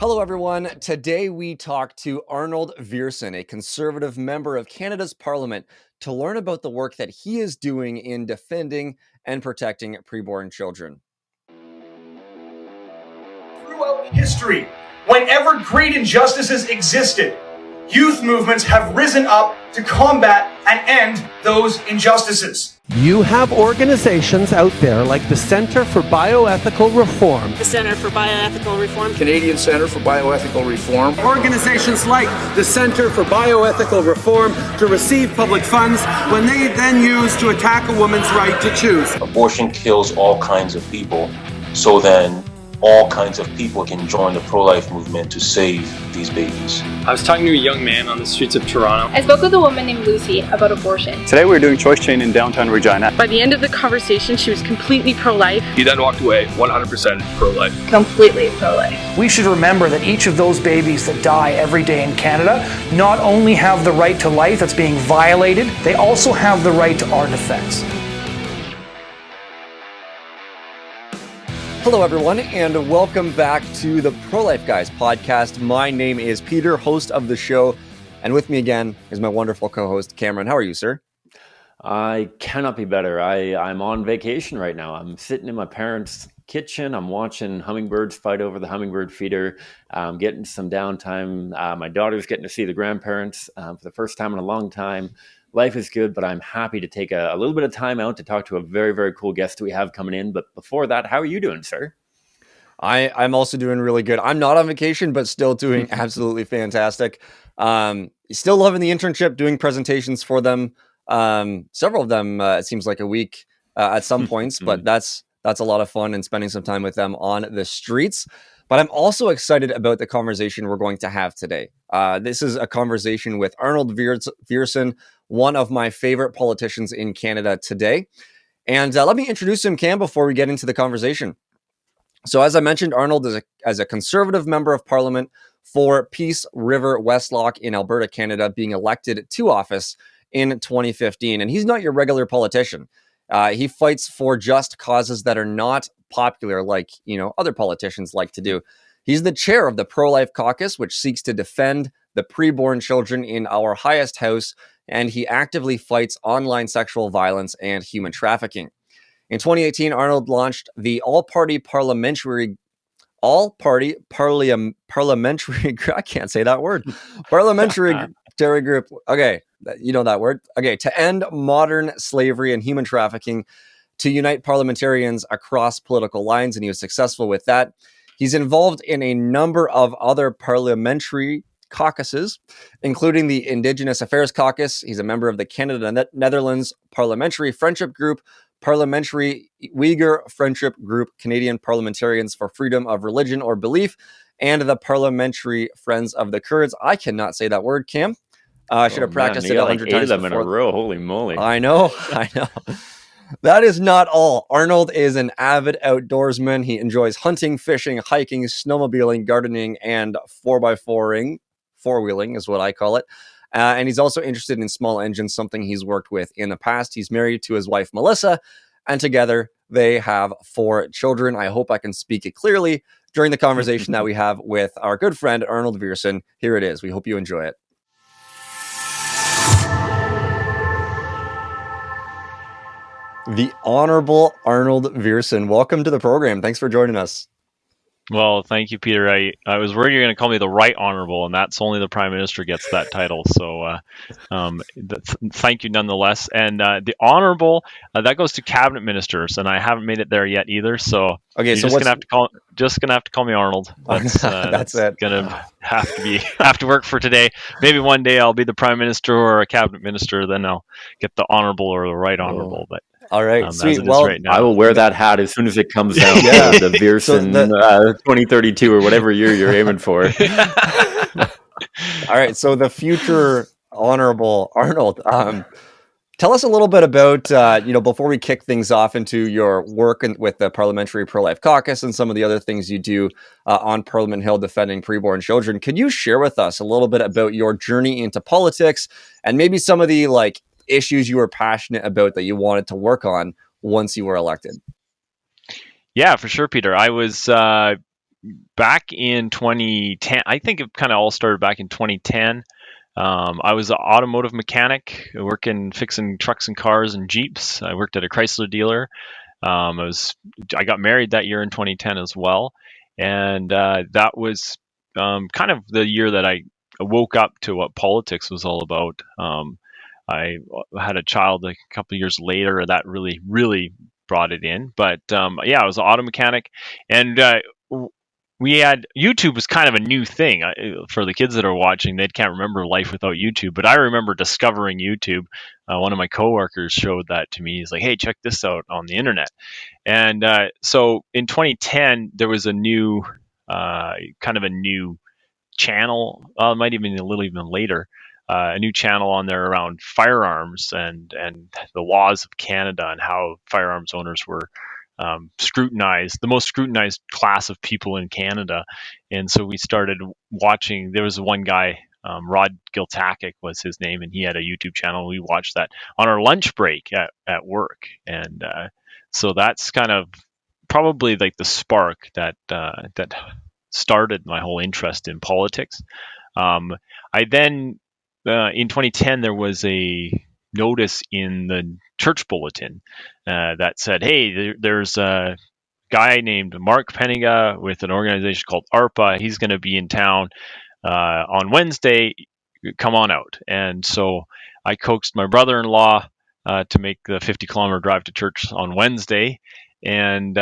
Hello, everyone. Today we talk to Arnold Viersen, a Conservative member of Canada's Parliament, to learn about the work that he is doing in defending and protecting preborn children. Throughout history, whenever great injustices existed, youth movements have risen up to combat and end those injustices. You have organizations out there like the Centre for Bioethical Reform, the Centre for Bioethical Reform, Canadian Centre for Bioethical Reform, organizations like the Centre for Bioethical Reform to receive public funds when they then use to attack a woman's right to choose. Abortion kills all kinds of people, so then all kinds of people can join the pro-life movement to save these babies. I was talking to a young man on the streets of Toronto. I spoke with a woman named Lucy about abortion. Today we were doing choice chain in downtown Regina. By the end of the conversation, she was completely pro-life. He then walked away 100% pro-life. Completely pro-life. We should remember that each of those babies that die every day in Canada not only have the right to life that's being violated, they also have the right to our defense. Hello, everyone, and welcome back to the Pro-Life Guys podcast. My name is Peter, host of the show, and with me again is my wonderful co-host, Cameron. How are you, sir? I cannot be better. I'm on vacation right now. I'm sitting in my parents' kitchen. I'm watching hummingbirds fight over the hummingbird feeder. I'm getting some downtime. My daughter's getting to see the grandparents for the first time in a long time. Life is good, but I'm happy to take a little bit of time out to talk to a very, very cool guest that we have coming in. But before that, how are you doing, sir? I'm also doing really good. I'm not on vacation, but still doing absolutely fantastic. Still loving the internship, doing presentations for them. Several of them, it seems like a week at some points, but that's a lot of fun and spending some time with them on the streets. But I'm also excited about the conversation we're going to have today. This is a conversation with Arnold Viersen, one of my favorite politicians in Canada today. And let me introduce him, Cam, before we get into the conversation. So as I mentioned, Arnold is a Conservative member of Parliament for Peace River Westlock in Alberta, Canada, being elected to office in 2015. And he's not your regular politician. He fights for just causes that are not popular like, other politicians like to do. He's the chair of the Pro-Life Caucus, which seeks to defend the preborn children in our highest house, and he actively fights online sexual violence and human trafficking. In 2018, Arnold launched the Parliamentary, I can't say that word, Parliamentary group. Okay, you know that word. Okay, to end modern slavery and human trafficking, to unite parliamentarians across political lines, and he was successful with that. He's involved in a number of other parliamentary caucuses, including the Indigenous Affairs Caucus. He's a member of the Canada-Netherlands Parliamentary Friendship Group, Parliamentary Uyghur Friendship Group, Canadian Parliamentarians for Freedom of Religion or Belief, and the Parliamentary Friends of the Kurds. I cannot say that word, Cam. I should have practiced it 100 times them in a row. Holy moly. I know. That is not all. Arnold is an avid outdoorsman. He enjoys hunting, fishing, hiking, snowmobiling, gardening, and 4x4-wheeling is what I call it. And he's also interested in small engines, something he's worked with in the past. He's married to his wife, Melissa, and together they have 4 children. I hope I can speak it clearly during the conversation that we have with our good friend, Arnold Viersen. Here it is. We hope you enjoy it. The Honorable Arnold Viersen. Welcome to the program. Thanks for joining us. Well, thank you, Peter. I was worried you're going to call me the Right Honorable, and that's only the Prime Minister gets that title. So thank you nonetheless. And the Honorable, that goes to Cabinet Ministers, and I haven't made it there yet either. So okay, you're just going to have to call me Arnold. That's it. Going to have to work for today. Maybe one day I'll be the Prime Minister or a Cabinet Minister, then I'll get the Honorable or the Right Honorable. But all right, sweet. Well, right I will wear that hat as soon as it comes out. The Viersen 2032 or whatever year you're aiming for. All right, so the future Honorable Arnold. Tell us a little bit about, before we kick things off into your work with the Parliamentary Pro-Life Caucus and some of the other things you do on Parliament Hill defending preborn children. Could you share with us a little bit about your journey into politics and maybe some of the issues you were passionate about that you wanted to work on once you were elected? Yeah, for sure, Peter. I was back in 2010, I think it kind of all started back in 2010. I was an automotive mechanic, fixing trucks and cars and Jeeps. I worked at a Chrysler dealer. I got married that year in 2010 as well, and that was kind of the year that I woke up to what politics was all about. I had a child a couple of years later that really brought it in. But yeah, I was an auto mechanic, and we had YouTube was kind of a new thing for the kids that are watching. They can't remember life without YouTube, but I remember discovering YouTube. One of my coworkers showed that to me. He's like, "Hey, check this out on the internet." And so in 2010, there was a new kind of a new channel. It might even be a little even later. A new channel on there around firearms and the laws of Canada and how firearms owners were scrutinized, the most scrutinized class of people in Canada. And so we started watching. There was one guy, Rod Giltakic was his name, and he had a YouTube channel. We watched that on our lunch break at work. And so that's kind of probably like the spark that started my whole interest in politics. I then, in 2010, there was a notice in the church bulletin that said, "Hey, there's a guy named Mark Penninga with an organization called ARPA. He's going to be in town on Wednesday. Come on out." And so I coaxed my brother-in-law to make the 50-kilometer drive to church on Wednesday, and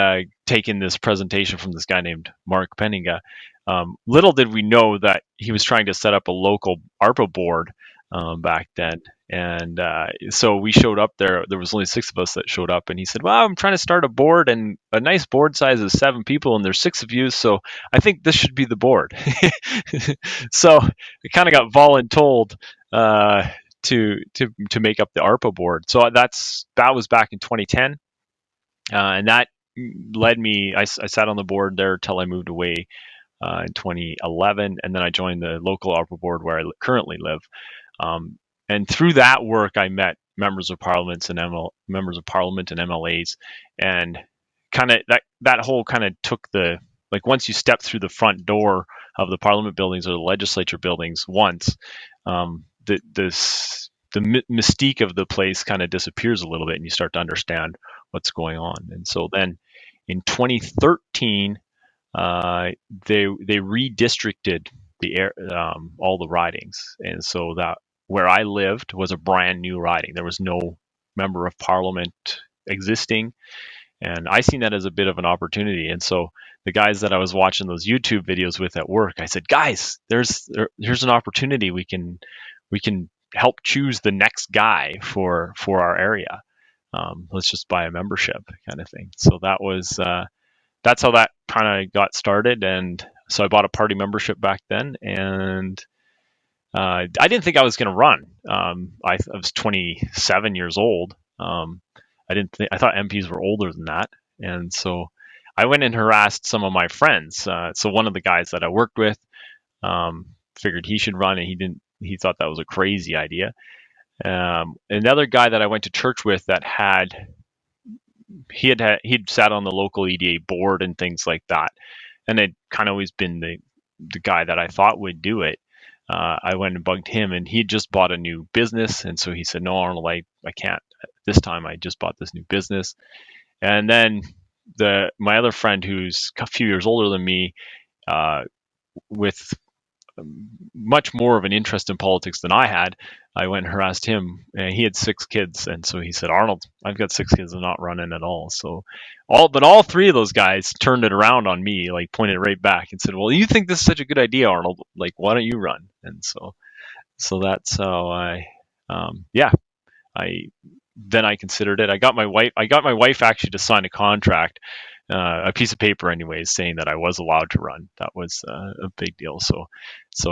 taken this presentation from this guy named Mark Penninga. Little did we know that he was trying to set up a local ARPA board back then. And so we showed up there. There was only 6 of us that showed up, and he said, "Well, I'm trying to start a board, and a nice board size is 7 people, and there's 6 of you, so I think this should be the board." So I kind of got voluntold to make up the ARPA board. So that was back in 2010. And that led me, I sat on the board there till I moved away in 2011, and then I joined the local ARPA board where I currently live. And through that work, I met members of parliament and MLAs, and kind of that whole kind of took the, like, once you step through the front door of the parliament buildings or the legislature buildings once, the mystique of the place kind of disappears a little bit, and you start to understand what's going on. And so then in 2013, they redistricted all the ridings, and so that where I lived was a brand new riding. There was no member of parliament existing, and I seen that as a bit of an opportunity. And so the guys that I was watching those YouTube videos with at work, I said, "Guys, here's an opportunity. We can help choose the next guy for our area. Let's just buy a membership," kind of thing. So that's how that kind of got started. And so I bought a party membership back then, and I didn't think I was going to run. I was 27 years old. I thought MPs were older than that, and so I went and harassed some of my friends. So one of the guys that I worked with figured he should run, and he didn't. He thought that was a crazy idea. Another guy that I went to church with that he'd sat on the local EDA board and things like that, and had kind of always been the guy that I thought would do it. I went and bugged him, and he had just bought a new business, and so he said, "No, Arnold, I can't. This time I just bought this new business." And then my other friend, who's a few years older than me, with much more of an interest in politics than I had, I went and harassed him, and he had 6 kids, and so he said, "Arnold, I've got 6 kids, I'm not running at all." So all 3 of those guys turned it around on me, like pointed it right back and said, "Well, you think this is such a good idea, Arnold, like, why don't you run?" And so that's how I considered it. I got my wife actually to sign a contract, a piece of paper anyways, saying that I was allowed to run. That was a big deal. So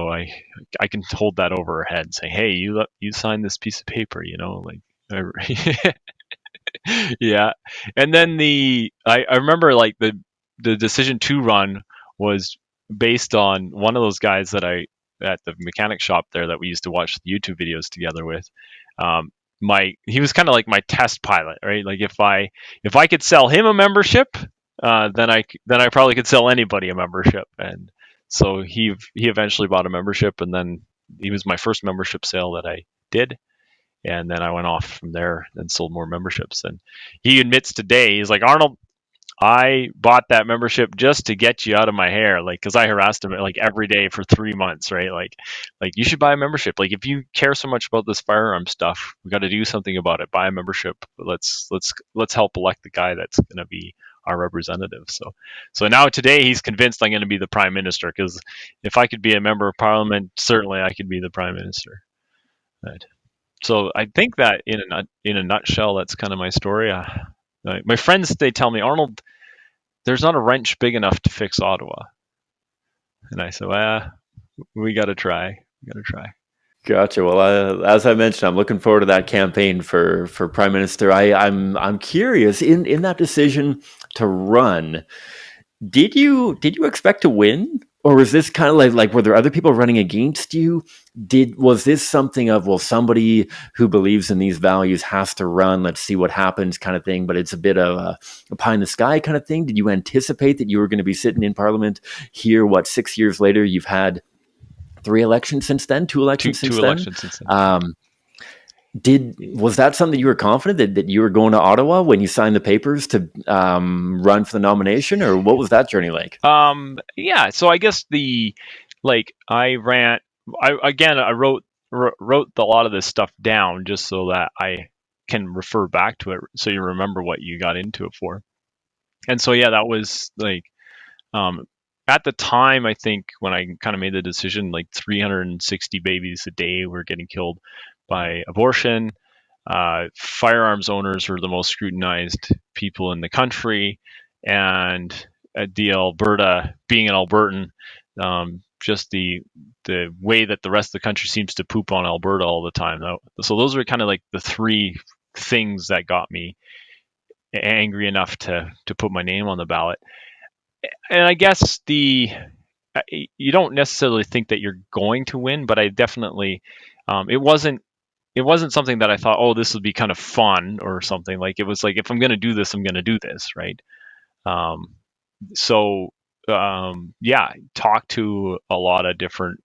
I can hold that over her head and say, "Hey, you signed this piece of paper, like." Yeah. And then I remember, like, the decision to run was based on one of those guys that at the mechanic shop there that we used to watch the YouTube videos together with. He was kind of like my test pilot, right? Like, if I could sell him a membership, then I probably could sell anybody a membership. And so he eventually bought a membership, and then he was my first membership sale that I did. And then I went off from there and sold more memberships. And he admits today, he's like, Arnold, I bought that membership just to get you out of my hair, like, because I harassed him like every day for 3 months, right? Like you should buy a membership. Like, if you care so much about this firearm stuff, we got to do something about it. Buy a membership. Let's help elect the guy that's going to be our representative. So now today he's convinced I'm going to be the prime minister, because if I could be a member of parliament, certainly I could be the prime minister. Right. So I think that in a nutshell, that's kind of my story. My friends, they tell me, Arnold, there's not a wrench big enough to fix Ottawa. And I said, we got to try. Gotcha. Well, as I mentioned, I'm looking forward to that campaign for prime minister. I'm curious, in that decision to run, did you expect to win? Or was this kind of like were there other people running against you? Was this something of, well, somebody who believes in these values has to run, let's see what happens kind of thing, but it's a bit of a pie in the sky kind of thing? Did you anticipate that you were going to be sitting in Parliament here, 6 years later? You've had 3 elections since then, 2 elections since then. Elections since then. Was that something you were confident that you were going to Ottawa when you signed the papers to run for the nomination, or what was that journey like? Yeah. So I guess I wrote a lot of this stuff down just so that I can refer back to it, so you remember what you got into it for. And so yeah, that was at the time, I think when I kind of made the decision, 360 babies a day were getting killed by abortion. Firearms owners were the most scrutinized people in the country, and being an Albertan, just the way that the rest of the country seems to poop on Alberta all the time. So those were kind of like the 3 things that got me angry enough to put my name on the ballot. And I guess you don't necessarily think that you're going to win, but I definitely, it wasn't something that I thought, oh, this would be kind of fun or something. Like, it was like, if I'm going to do this, I'm going to do this, right? Talk to a lot of different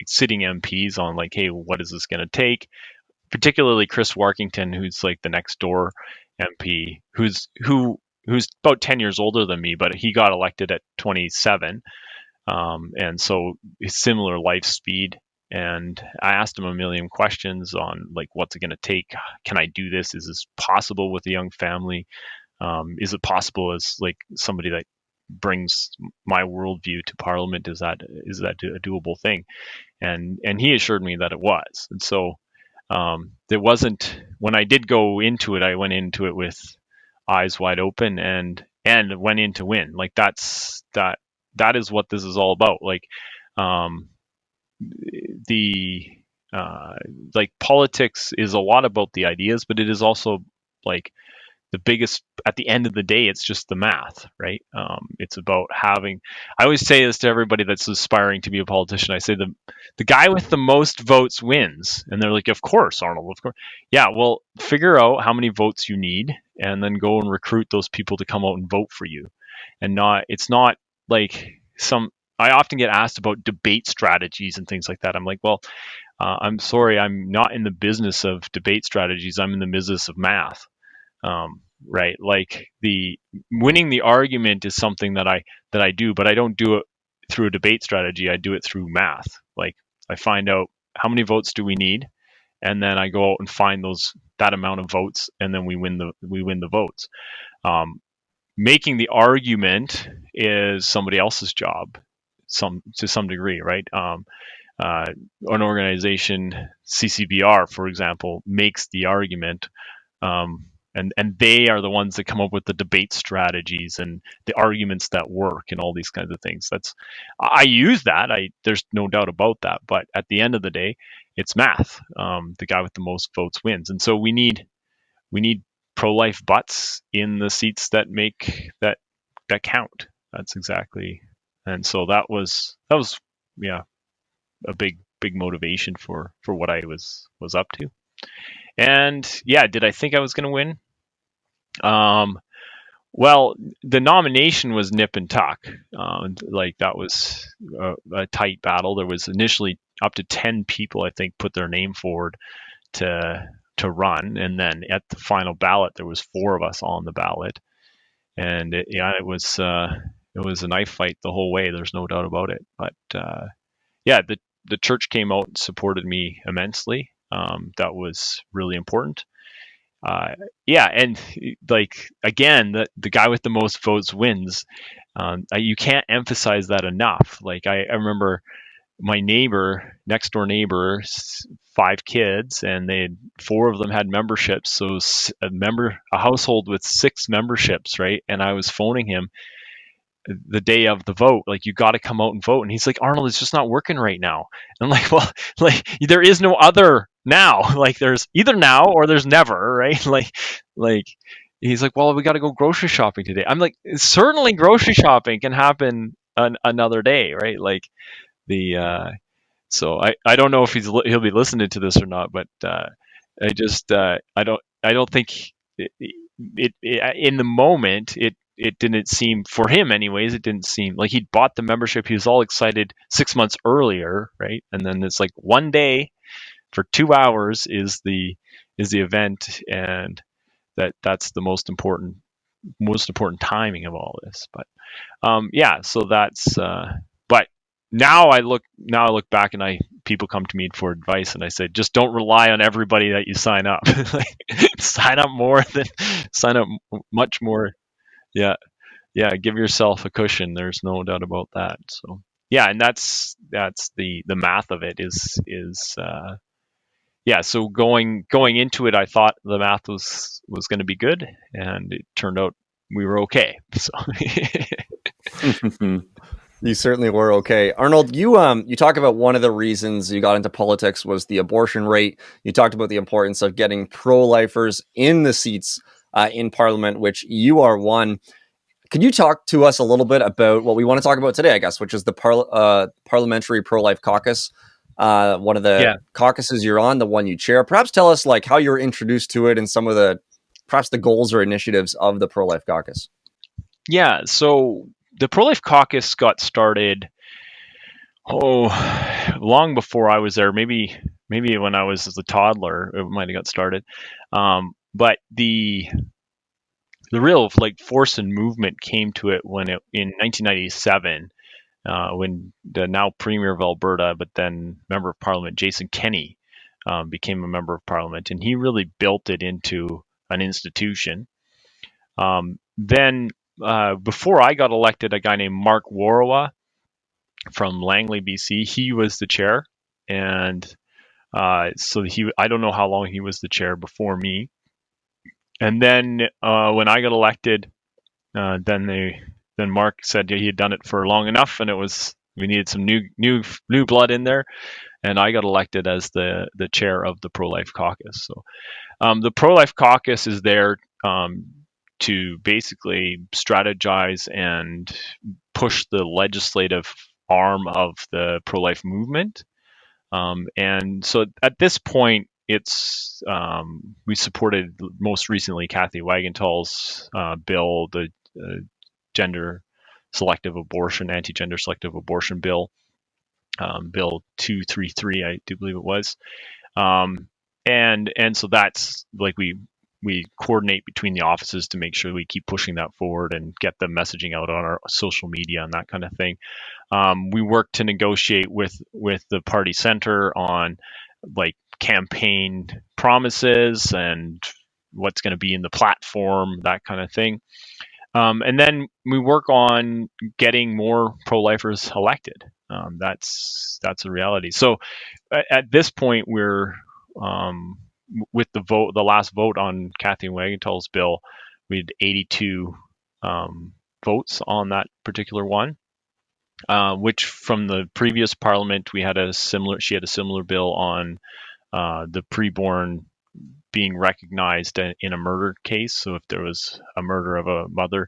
sitting MPs on hey, what is this going to take? Particularly Chris Warkington, who's the next door MP, who's about 10 years older than me, but he got elected at 27. And so he's similar life speed. And I asked him a million questions on what's it going to take? Can I do this? Is this possible with a young family? Is it possible as somebody that brings my worldview to Parliament? Is that a doable thing? And he assured me that it was. And so there wasn't, when I did go into it, I went into it with eyes wide open and went in to win. That is what this is all about. Politics is a lot about the ideas, but it is also the biggest, at the end of the day, it's just the math, right? It's about I always say this to everybody that's aspiring to be a politician. I say the guy with the most votes wins. And they're like, of course, Arnold, of course. Yeah, well, figure out how many votes you need and then go and recruit those people to come out and vote for you. And it's not I often get asked about debate strategies and things like that. I'm like, well, I'm sorry, I'm not in the business of debate strategies. I'm in the business of math. Right? The winning the argument is something that I do, but I don't do it through a debate strategy. I do it through math. I find out how many votes do we need, and then I go out and find that amount of votes, and then we win the votes. Making the argument is somebody else's job, to some degree, right? An organization, CCBR, for example, makes the argument. And they are the ones that come up with the debate strategies and the arguments that work and all these kinds of things. I use that. There's no doubt about that. But at the end of the day, it's math. The guy with the most votes wins. And so we need pro-life butts in the seats that count. That's exactly. And so that was a big motivation for what I was up to. And yeah, did I think I was going to win? Well, the nomination was nip and tuck. Like that was a tight battle. There was initially up to 10 people, I think, put their name forward to run, and then at the final ballot, there was 4 of us on the ballot, and it was a knife fight the whole way. There's no doubt about it. But the church came out and supported me immensely. That was really important. And like again, the guy with the most votes wins. You can't emphasize that enough. Like I remember my next door neighbor, 5 kids, and 4 of them had memberships. So a household with 6 memberships, right? And I was phoning him the day of the vote, like, you got to come out and vote. And he's like, Arnold, it's just not working right now. And I'm like, well, like there is no other now. Like there's either now or there's never, right? Like he's like, well, we got to go grocery shopping today. I'm like, certainly grocery shopping can happen another day, right? Like so I don't know if he'll be listening to this or not, but I don't think it in the moment it didn't seem, for him anyways, it didn't seem like he'd bought the membership. He was all excited 6 months earlier, right? And then it's like one day for 2 hours is the event, and that's the most important timing of all this. But so that's but now I look back, and people come to me for advice, and I said, just don't rely on everybody that you sign up. Like, sign up much more. Yeah, give yourself a cushion. There's no doubt about that. So and that's the math of it is so going into it, I thought the math was going to be good, and it turned out we were okay. So You certainly were okay. Arnold, you talk about one of the reasons you got into politics was the abortion rate. You talked about the importance of getting pro-lifers in the seats in Parliament, which you are one. Could you talk to us a little bit about what we want to talk about today, I guess, which is the Parliamentary Pro-Life Caucus, one of the caucuses you're on, the one you chair. Perhaps tell us like how you were introduced to it and some of perhaps the goals or initiatives of the Pro-Life Caucus. Yeah, so the Pro-Life Caucus got started long before I was there. Maybe when I was a toddler, it might have got started. But the real like force and movement came to it in 1997, when the now Premier of Alberta, but then Member of Parliament Jason Kenney became a Member of Parliament, and he really built it into an institution. Then before I got elected, a guy named Mark Warawa from Langley, BC, he was the chair, and so I don't know how long he was the chair before me. And then when I got elected, then Mark said he had done it for long enough, and we needed some new blood in there, and I got elected as the chair of the Pro-Life Caucus. So the Pro-Life Caucus is there to basically strategize and push the legislative arm of the pro-life movement. And so at this point, it's we supported most recently Kathy Wagenthal's bill, the anti-gender selective abortion bill, Bill 233, I do believe it was. And so that's like we coordinate between the offices to make sure we keep pushing that forward and get the messaging out on our social media and that kind of thing. We work to negotiate with the party center on like campaign promises and what's going to be in the platform, that kind of thing. And then we work on getting more pro-lifers elected. That's a reality. So at this point, we're with the last vote on Kathy Wagenthal's bill, we had 82 votes on that particular one, which from the previous parliament she had a similar bill on the preborn being recognized in a murder case. So if there was a murder of a mother,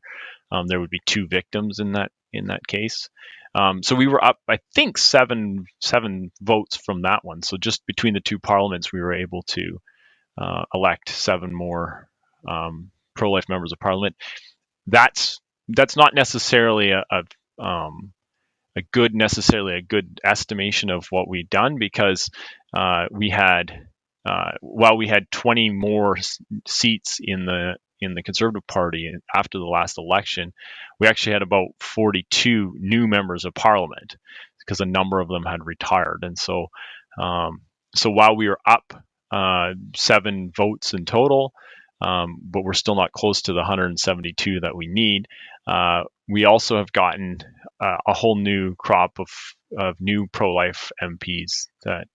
there would be 2 victims in that case. So we were up, I think, seven votes from that one. So just between the 2 parliaments, we were able to elect 7 more pro-life members of parliament. that's not necessarily a good estimation of what we've done, because we had 20 more seats in the Conservative Party after the last election. We actually had about 42 new members of Parliament because a number of them had retired, and so while we were up 7 votes in total, but we're still not close to the 172 that we need. We also have gotten a whole new crop of new pro-life MPs that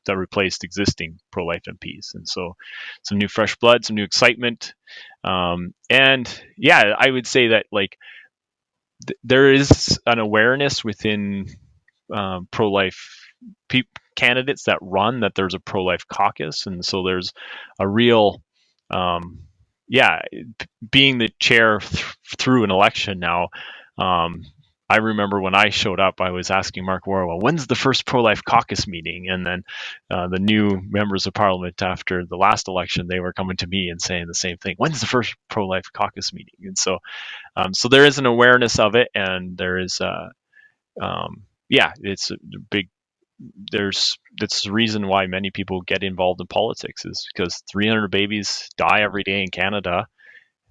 replaced existing pro-life MPs, and so some new fresh blood, some new excitement, and yeah, I would say that there is an awareness within pro-life candidates that run that there's a pro-life caucus, and so there's a real being the chair through an election now. I remember when I showed up, I was asking Mark Warwell, when's the first pro-life caucus meeting? And then the new members of Parliament after the last election, they were coming to me and saying the same thing. When's the first pro-life caucus meeting? And so there is an awareness of it, and there is it's a big. That's the reason why many people get involved in politics, is because 300 babies die every day in Canada.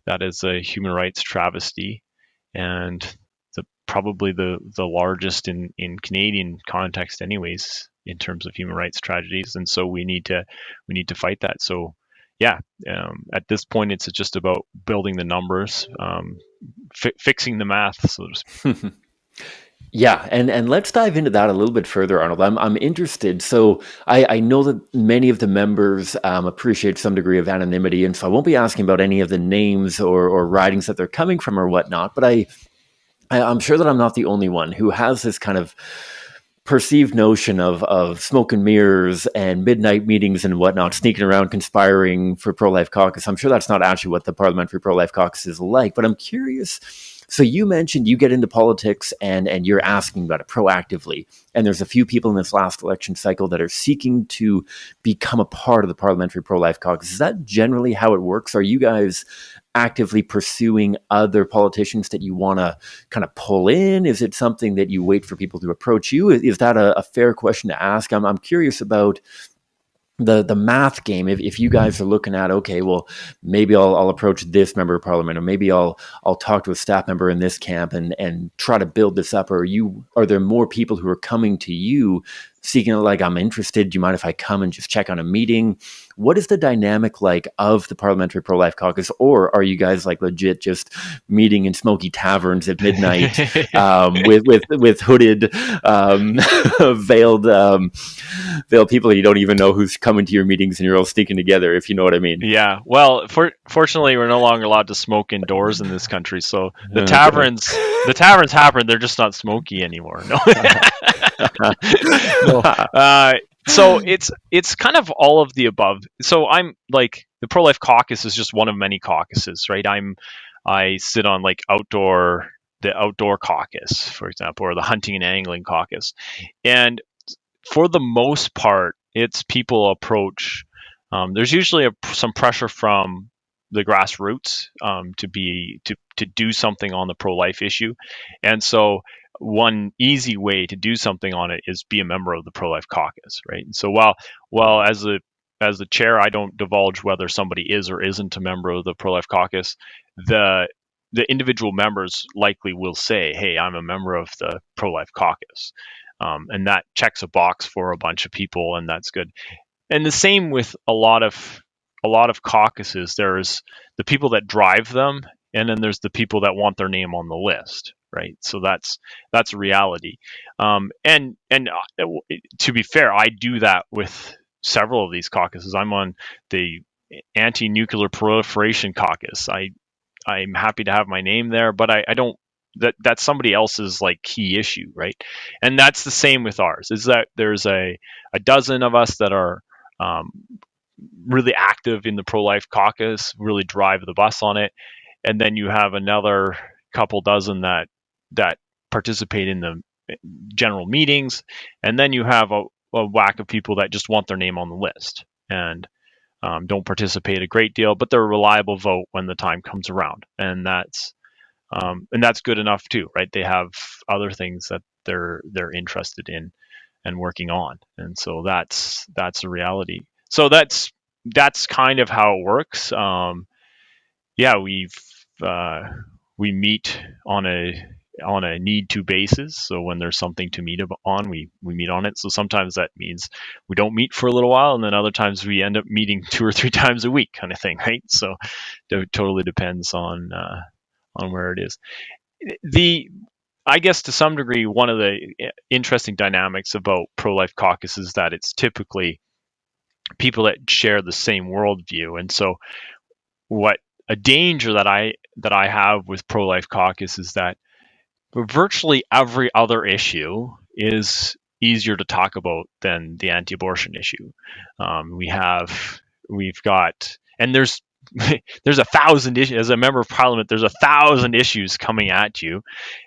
That is a human rights travesty, and probably the largest in Canadian context, anyways, in terms of human rights tragedies. And so we need to fight that. So at this point, it's just about building the numbers, fixing the math, so to speak. Yeah, and let's dive into that a little bit further, Arnold. I'm interested. So I know that many of the members appreciate some degree of anonymity, and so I won't be asking about any of the names or ridings that they're coming from or whatnot, but I'm sure that I'm not the only one who has this kind of perceived notion of smoke and mirrors and midnight meetings and whatnot, sneaking around, conspiring for pro-life caucus. I'm sure that's not actually what the Parliamentary pro-life caucus is like, but I'm curious. So you mentioned you get into politics and you're asking about it proactively. And there's a few people in this last election cycle that are seeking to become a part of the Parliamentary pro-life caucus. Is that generally how it works? Are you guys actively pursuing other politicians that you want to kind of pull in? Is it something that you wait for people to approach you? Is that a fair question to ask? I'm curious about the math game. If you guys are looking at, okay, well, maybe I'll approach this member of Parliament, or maybe I'll talk to a staff member in this camp and try to build this up, or are there more people who are coming to you seeking, like, I'm interested, do you mind if I come and just check on a meeting? What is the dynamic like of the Parliamentary Pro-Life Caucus? Or are you guys like legit just meeting in smoky taverns at midnight with hooded, veiled people you don't even know who's coming to your meetings, and you're all sneaking together, if you know what I mean? Yeah, well, fortunately, we're no longer allowed to smoke indoors in this country, so the taverns happen. They're just not smoky anymore. No. So it's kind of all of the above. So I'm like, the Pro-Life Caucus is just one of many caucuses, right? I sit on like the outdoor caucus, for example, or the hunting and angling caucus, and for the most part, it's people approach. There's usually some pressure from the grassroots to do something on the pro-life issue, and so one easy way to do something on it is be a member of the Pro-Life Caucus, right? And so while as the chair, I don't divulge whether somebody is or isn't a member of the Pro-Life Caucus, the individual members likely will say, "Hey, I'm a member of the Pro-Life Caucus," and that checks a box for a bunch of people, and that's good. And the same with a lot of caucuses. There's the people that drive them, and then there's the people that want their name on the list, right? So that's a reality. And to be fair, I do that with several of these caucuses. I'm on the Anti-Nuclear Proliferation Caucus. I'm happy to have my name there, but I don't. That's somebody else's like key issue, right? And that's the same with ours. Is that there's a dozen of us that are really active in the Pro-Life Caucus, really drive the bus on it, and then you have another couple dozen that participate in the general meetings, and then you have a whack of people that just want their name on the list and don't participate a great deal, but they're a reliable vote when the time comes around, and that's and that's good enough too, right? They have other things that they're interested in and working on, and so that's a reality. So that's kind of how it works. Yeah, we meet on a need to basis. So when there's something to meet on, we meet on it. So sometimes that means we don't meet for a little while, and then other times we end up meeting 2 or 3 times a week, kind of thing, right? So it totally depends on where it is. I guess to some degree, one of the interesting dynamics about pro-life caucus is that it's typically people that share the same worldview, and so what a danger that I have with pro-life caucus is that virtually every other issue is easier to talk about than the anti-abortion issue. We've got, and there's 1,000 issues. As a member of parliament, there's 1,000 issues coming at you,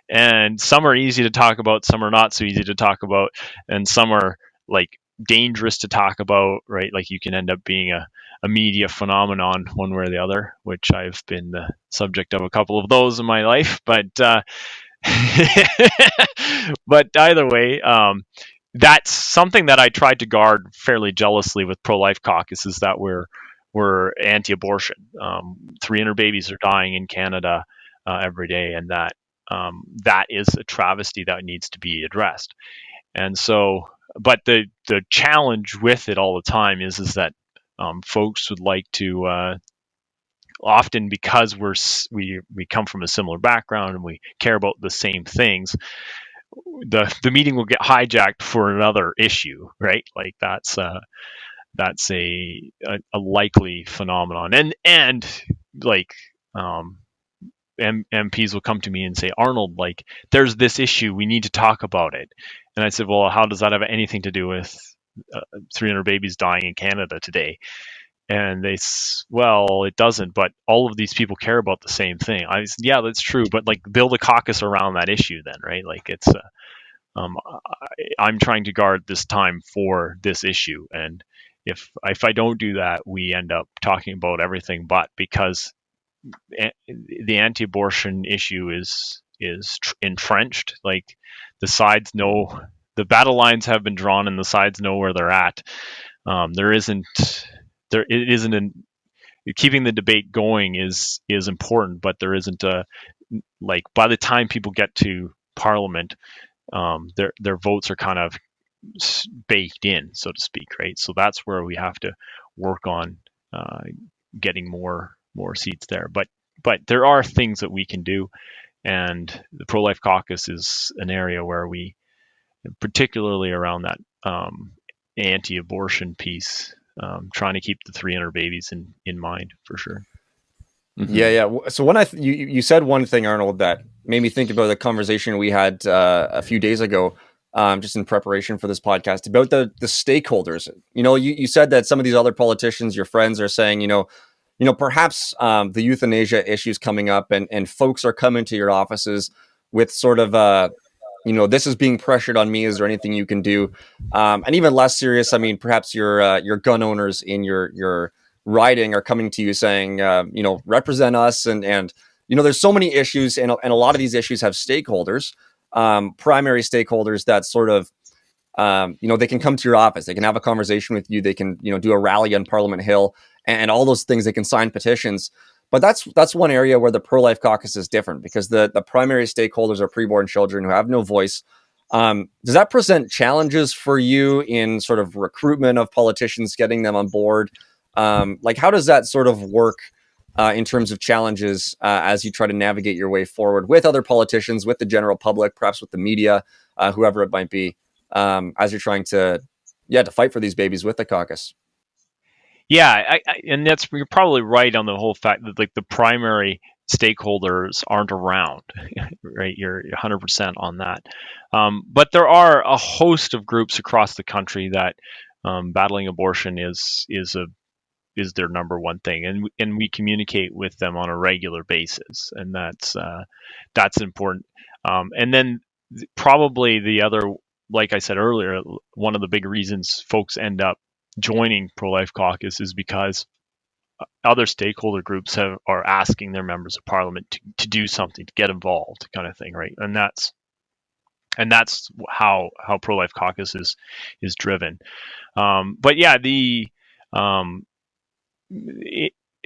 and some are easy to talk about, some are not so easy to talk about, and some are like dangerous to talk about, right? Like you can end up being a media phenomenon one way or the other, which I've been the subject of a couple of those in my life. But but either way, that's something that I tried to guard fairly jealously with pro-life caucus, is that we're anti-abortion. 300 babies are dying in Canada every day, and that is a travesty that needs to be addressed. And so, but the challenge with it all the time is that folks would like to, often because we come from a similar background and we care about the same things, the meeting will get hijacked for another issue, right? Like that's a likely phenomenon, and like MPs will come to me and say, Arnold, like there's this issue, we need to talk about it. And I said, well, how does that have anything to do with 300 babies dying in Canada today? And they, well, it doesn't, but all of these people care about the same thing. I said, yeah, that's true, but like build a caucus around that issue then, right? Like it's, I'm trying to guard this time for this issue. And if I don't do that, we end up talking about everything but, because the anti-abortion issue is entrenched. Like the sides know, the battle lines have been drawn and the sides know where they're at. It isn't keeping the debate going is important, but there isn't a, like, by the time people get to Parliament, their votes are kind of baked in, so to speak, right? So that's where we have to work on getting more seats there. But there are things that we can do, and the pro-life caucus is an area where we, particularly around that anti-abortion piece, trying to keep the 300 babies in mind for sure. Mm-hmm. Yeah. So when you said one thing, Arnold, that made me think about the conversation we had a few days ago, just in preparation for this podcast, about the stakeholders. You said that some of these other politicians, your friends, are saying, perhaps the euthanasia issues coming up, and folks are coming to your offices with sort of this is being pressured on me. Is there anything you can do? And even less serious, I mean, perhaps your gun owners in your riding are coming to you saying, represent us. And there's so many issues, and a lot of these issues have stakeholders, primary stakeholders that sort of, they can come to your office, they can have a conversation with you, they can, do a rally on Parliament Hill and all those things, they can sign petitions. But that's one area where the pro-life caucus is different, because the primary stakeholders are preborn children who have no voice. Does that present challenges for you in sort of recruitment of politicians, getting them on board? Like, how does that sort of work in terms of challenges as you try to navigate your way forward with other politicians, with the general public, perhaps with the media, whoever it might be, as you're trying to fight for these babies with the caucus? Yeah, and you're probably right on the whole fact that, like, the primary stakeholders aren't around, right? You're 100% on that. But there are a host of groups across the country that battling abortion is their number one thing, and we communicate with them on a regular basis, and that's important. And then probably the other, like I said earlier, one of the big reasons folks end up joining pro-life caucus is because other stakeholder groups are asking their members of parliament to do something, to get involved, kind of thing, right? And that's how Pro-Life Caucus is driven. But yeah,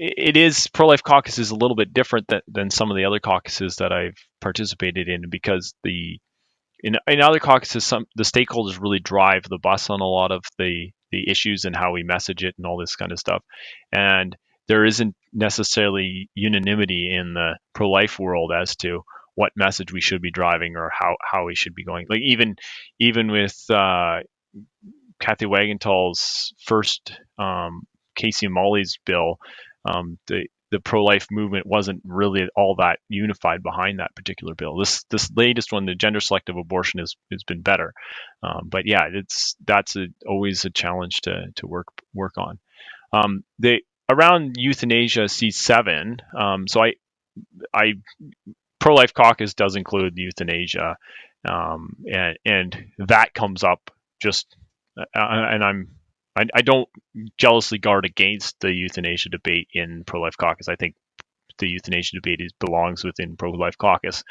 it is Pro-Life Caucus is a little bit different than some of the other caucuses that I've participated in, because in other caucuses, the stakeholders really drive the bus on a lot of the issues and how we message it and all this kind of stuff. And there isn't necessarily unanimity in the pro-life world as to what message we should be driving or how we should be going. Like even with Kathy Wagenthal's first Casey and Molly's bill, the pro-life movement wasn't really all that unified behind that particular bill. This latest one, the gender selective abortion, has been better. But yeah, that's always a challenge to work on. Around euthanasia C7. So I Pro-Life Caucus does include euthanasia, and that comes up just, and I don't jealously guard against the euthanasia debate in Pro-Life Caucus. I think the euthanasia debate belongs within Pro-Life Caucus.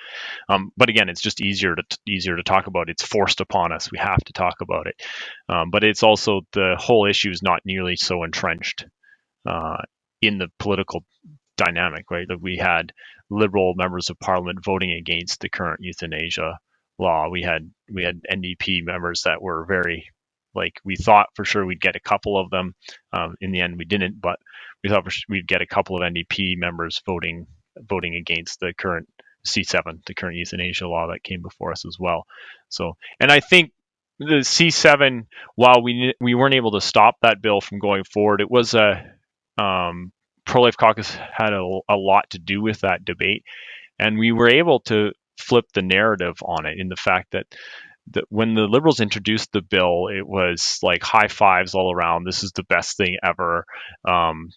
But again, it's just easier to talk about. It's forced upon us. We have to talk about it. But it's also, the whole issue is not nearly so entrenched in the political dynamic, right? Like, we had Liberal members of Parliament voting against the current euthanasia law. We had NDP members that were very, like, we thought for sure we'd get a couple of them. In the end, we didn't, but we thought we'd get a couple of NDP members voting against the current C7, the current euthanasia law that came before us as well. So, and I think the C7, while we weren't able to stop that bill from going forward, it was Pro-Life Caucus had a lot to do with that debate, and we were able to flip the narrative on it, in the fact that when the Liberals introduced the bill, it was like high fives all around. This is the best thing ever.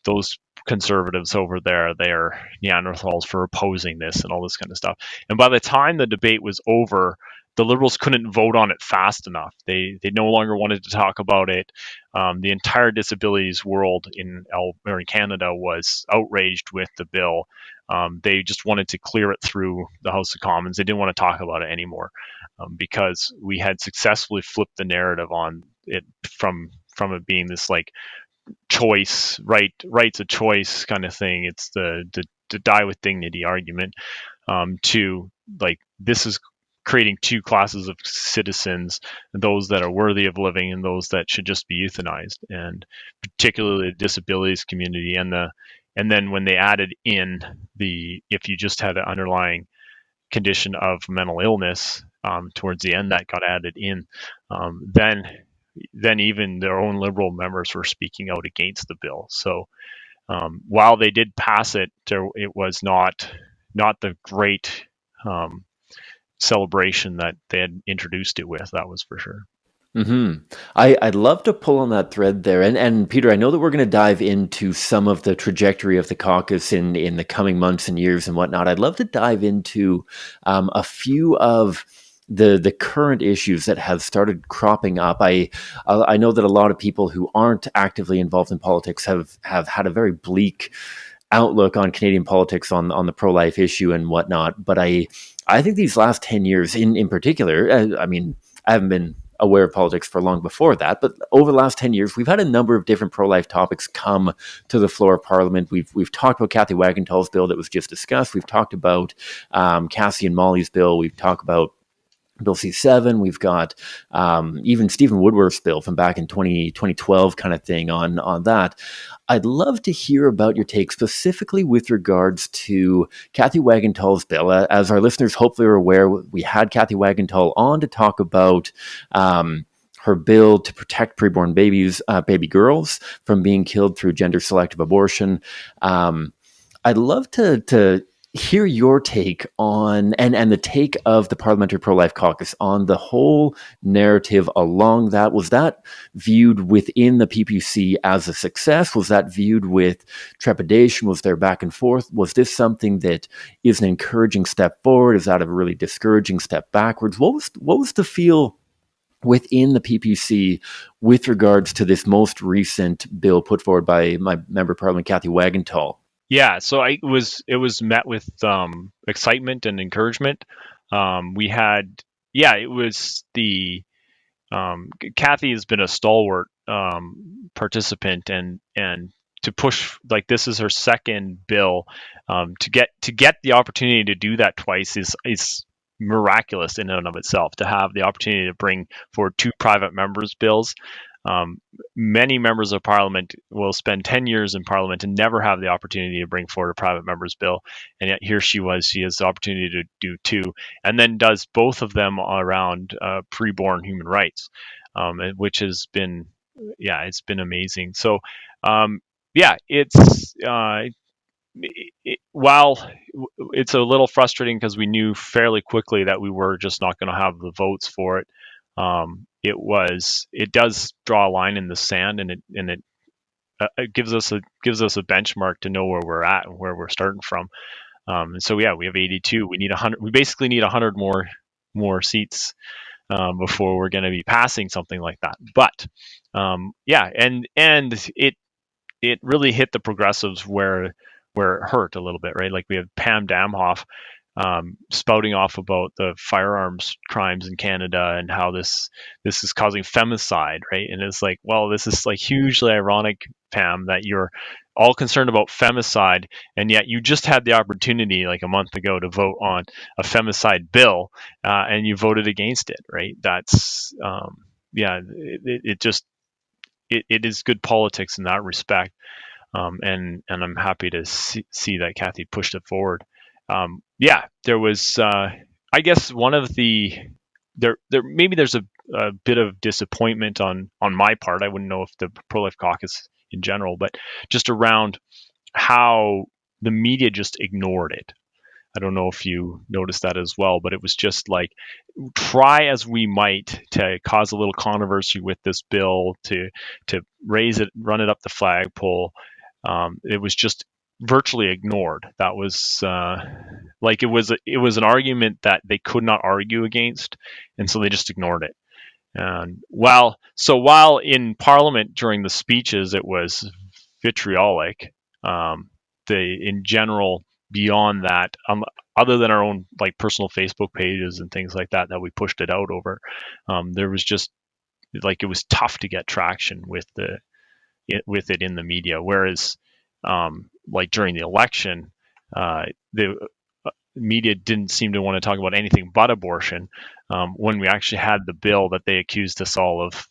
Those conservatives over there, they're Neanderthals for opposing this and all this kind of stuff. And by the time the debate was over, the Liberals couldn't vote on it fast enough. They no longer wanted to talk about it. The entire disabilities world in Canada was outraged with the bill. They just wanted to clear it through the House of Commons. They didn't want to talk about it anymore, because we had successfully flipped the narrative on it from it being this like choice, rights of choice kind of thing. It's the die with dignity argument, to like, this is creating two classes of citizens, those that are worthy of living and those that should just be euthanized, and particularly the disabilities community. And then when they added in if you just had an underlying condition of mental illness, towards the end, that got added in, then even their own Liberal members were speaking out against the bill. So while they did pass it, it was not the great celebration that they had introduced it with. That was for sure. Mm-hmm. I'd love to pull on that thread there. And Peter, I know that we're going to dive into some of the trajectory of the caucus in the coming months and years and whatnot. I'd love to dive into a few of the current issues that have started cropping up. I know that a lot of people who aren't actively involved in politics have had a very bleak outlook on Canadian politics on the pro-life issue and whatnot. But I think these last 10 years in particular, I mean, I haven't been aware of politics for long before that, but over the last 10 years, we've had a number of different pro-life topics come to the floor of Parliament. We've talked about Kathy Wagenthal's bill that was just discussed. We've talked about Cassie and Molly's bill. We've talked about Bill C7. We've got even Stephen Woodworth's bill from back in 2012 kind of thing on that. I'd love to hear about your take specifically with regards to Kathy Wagenthal's bill. As our listeners hopefully are aware, we had Kathy Wagenthal on to talk about her bill to protect preborn baby girls from being killed through gender selective abortion. I'd love to hear your take on, and the take of the Parliamentary Pro-Life Caucus on the whole narrative along that. Was that viewed within the PPC as a success? Was that viewed with trepidation? Was there back and forth? Was this something that is an encouraging step forward? Is that a really discouraging step backwards? What was the feel within the PPC with regards to this most recent bill put forward by my member of Parliament, Kathy Wagenthal? Yeah, so it was met with excitement and encouragement. We had, it was the Kathy has been a stalwart participant, and to push, like, this is her second bill, to get the opportunity to do that twice is miraculous in and of itself. To have the opportunity to bring forward two private members' bills. Many members of Parliament will spend 10 years in Parliament and never have the opportunity to bring forward a private member's bill, and yet here she has the opportunity to do two, and then does both of them around preborn human rights, which has been, it's been amazing. So, it's while it's a little frustrating because we knew fairly quickly that we were just not going to have the votes for it. It does draw a line in the sand, and it gives us a benchmark to know where we're at and where we're starting from. And so we have 82. We need 100. We basically need 100 more seats before we're going to be passing something like that. But and it really hit the progressives where it hurt a little bit, right? Like, we have Pam Damhoff spouting off about the firearms crimes in Canada and how this is causing femicide, right? And it's like, well, this is like hugely ironic, Pam, that you're all concerned about femicide, and yet you just had the opportunity like a month ago to vote on a femicide bill, and you voted against it, right? That's it is good politics in that respect. And I'm happy to see that Kathy pushed it forward. There was, I guess, one of the there maybe there's a bit of disappointment on my part. I wouldn't know if the pro-life caucus in general, but just around how the media just ignored it. I don't know if you noticed that as well, but it was just like, try as we might to cause a little controversy with this bill, to raise it, run it up the flagpole. It was just virtually ignored. That was it was an argument that they could not argue against, and so they just ignored it. And while in Parliament during the speeches it was vitriolic, in general, beyond that, other than our own like personal Facebook pages and things like that we pushed it out over, there was just like, it was tough to get traction with it in the media. Whereas like during the election, the media didn't seem to want to talk about anything but abortion, when we actually had the bill that they accused us all of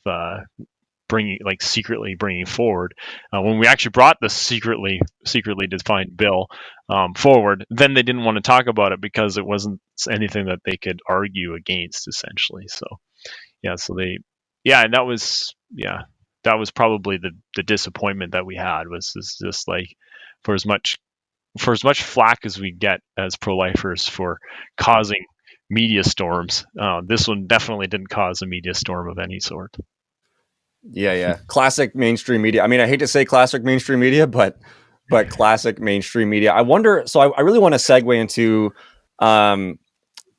secretly bringing forward. When we actually brought the secretly defined bill forward, then they didn't want to talk about it because it wasn't anything that they could argue against, essentially. So and that was probably the disappointment that we had, was just like, for as much flack as we get as pro-lifers for causing media storms, this one definitely didn't cause a media storm of any sort. Yeah. Classic mainstream media. I mean, I hate to say classic mainstream media, but classic mainstream media. I wonder, so I really want to segue into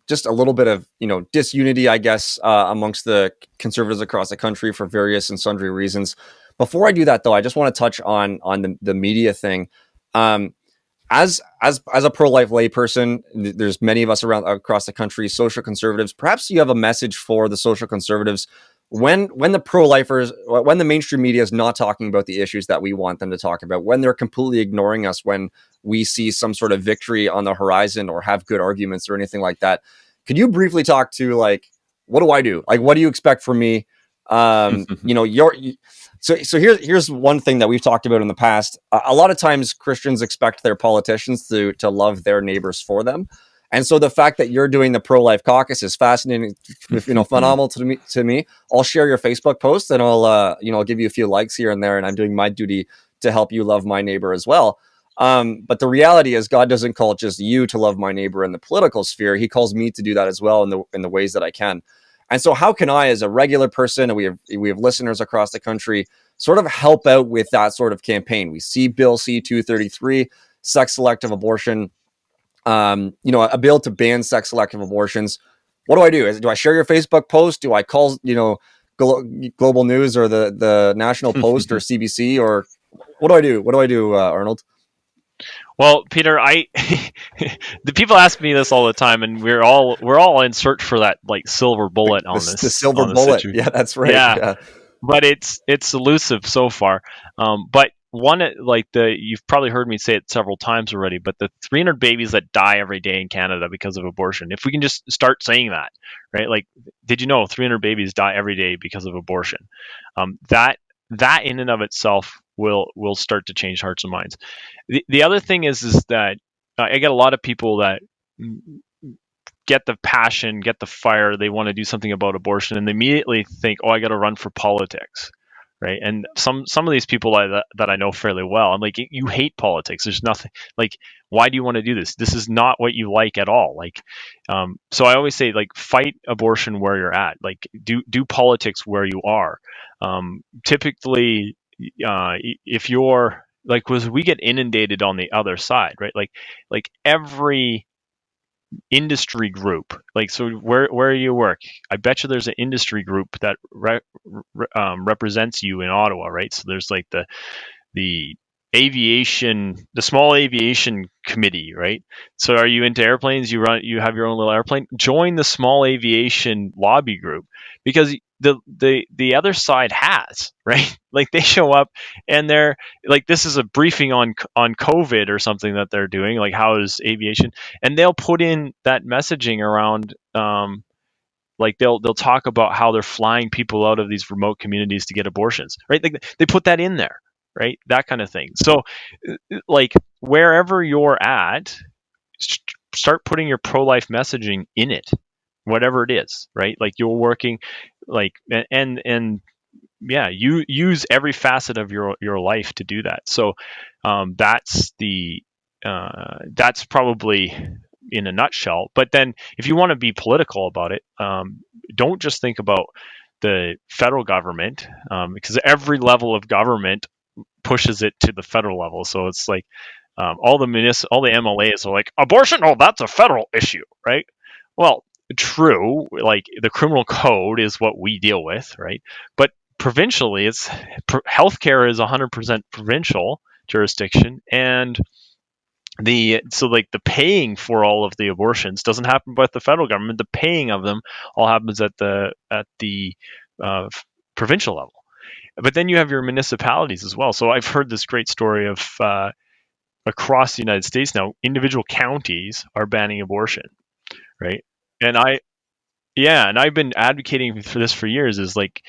just a little bit of, disunity, I guess, amongst the conservatives across the country for various and sundry reasons. Before I do that, though, I just want to touch on the media thing. As a pro-life layperson, there's many of us across the country, social conservatives. Perhaps you have a message for the social conservatives when the pro-lifers, when the mainstream media is not talking about the issues that we want them to talk about, when they're completely ignoring us, when we see some sort of victory on the horizon or have good arguments or anything like that. Could you briefly talk to, like, what do I do? Like, what do you expect from me? So here's one thing that we've talked about in the past. A lot of times Christians expect their politicians to love their neighbors for them. And so the fact that you're doing the pro-life caucus is fascinating, phenomenal to me. I'll share your Facebook post and I'll give you a few likes here and there. And I'm doing my duty to help you love my neighbor as well. But the reality is, God doesn't call just you to love my neighbor in the political sphere. He calls me to do that as well in the ways that I can. And so how can I, as a regular person, and we have listeners across the country, sort of help out with that sort of campaign? We see Bill C-233, sex selective abortion, a bill to ban sex selective abortions. what do I do? Do I share your Facebook post? Do I call, Global News or the National Post or CBC, or what do I do? What do I do, Arnold? Well, Peter, the people ask me this all the time, and we're all in search for that like silver bullet on this. The silver bullet. Yeah, that's right. Yeah. But it's elusive so far. But one, you've probably heard me say it several times already, but the 300 babies that die every day in Canada because of abortion, if we can just start saying that, right? Like, did you know 300 babies die every day because of abortion? That in and of itself will start to change hearts and minds. The other thing is that I get a lot of people that get the passion, get the fire, they want to do something about abortion, and they immediately think, oh, I got to run for politics, right? And some of these people that I know fairly well, I'm like, you hate politics. There's nothing, like, why do you want to do this? This is not what you like at all. Like, so I always say, like, fight abortion where you're at. Like, do politics where you are. Typically, if you're like, we get inundated on the other side, right? Like every industry group, like, so where you work, I bet you there's an industry group that represents you in Ottawa, right? So there's like the small aviation committee, right? So are you into airplanes? You have your own little airplane? Join the small aviation lobby group, because the other side has, right? Like, they show up and they're like, this is a briefing on COVID or something that they're doing, like, how is aviation, and they'll put in that messaging around, like, they'll talk about how they're flying people out of these remote communities to get abortions, right? Like, they put that in there, right? That kind of thing. So, like, wherever you're at, start putting your pro-life messaging in it, whatever it is, right? Like, you're working, like, and yeah, you use every facet of your life to do that. So that's probably in a nutshell. But then if you want to be political about it, don't just think about the federal government, because every level of government pushes it to the federal level. So it's like, all the MLAs are like, abortion, oh, that's a federal issue, right? Well, true, like, the criminal code is what we deal with, right? But provincially, healthcare is 100% provincial jurisdiction, and the paying for all of the abortions doesn't happen by the federal government. The paying of them all happens at the provincial level. But then you have your municipalities as well. So I've heard this great story of across the United States now, individual counties are banning abortion, right? And I've been advocating for this for years. Is like,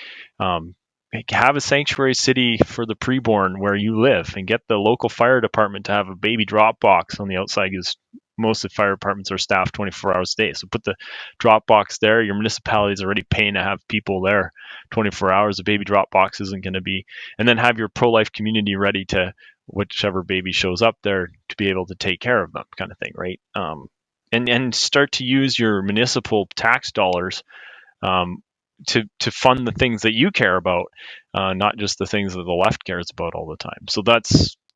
have a sanctuary city for the preborn where you live, and get the local fire department to have a baby drop box on the outside, because most of the fire departments are staffed 24 hours a day. So put the drop box there. Your municipality is already paying to have people there 24 hours. The baby drop box isn't going to be, and then have your pro-life community ready to, whichever baby shows up there, to be able to take care of them, kind of thing, right? And start to use your municipal tax dollars to fund the things that you care about, not just the things that the left cares about all the time. So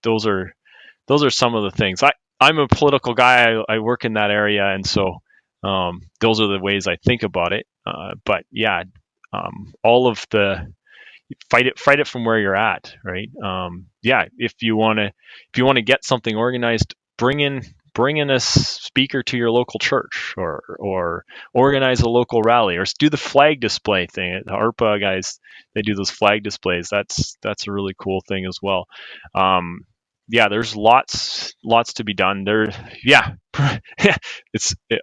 those are some of the things. I'm a political guy. I work in that area, and so those are the ways I think about it. But yeah, all of the fight it from where you're at, right? Yeah, if you want to get something organized, bring in a speaker to your local church, or organize a local rally, or do the flag display thing. The ARPA guys, they do those flag displays. That's a really cool thing as well. Yeah, there's lots to be done there. Yeah,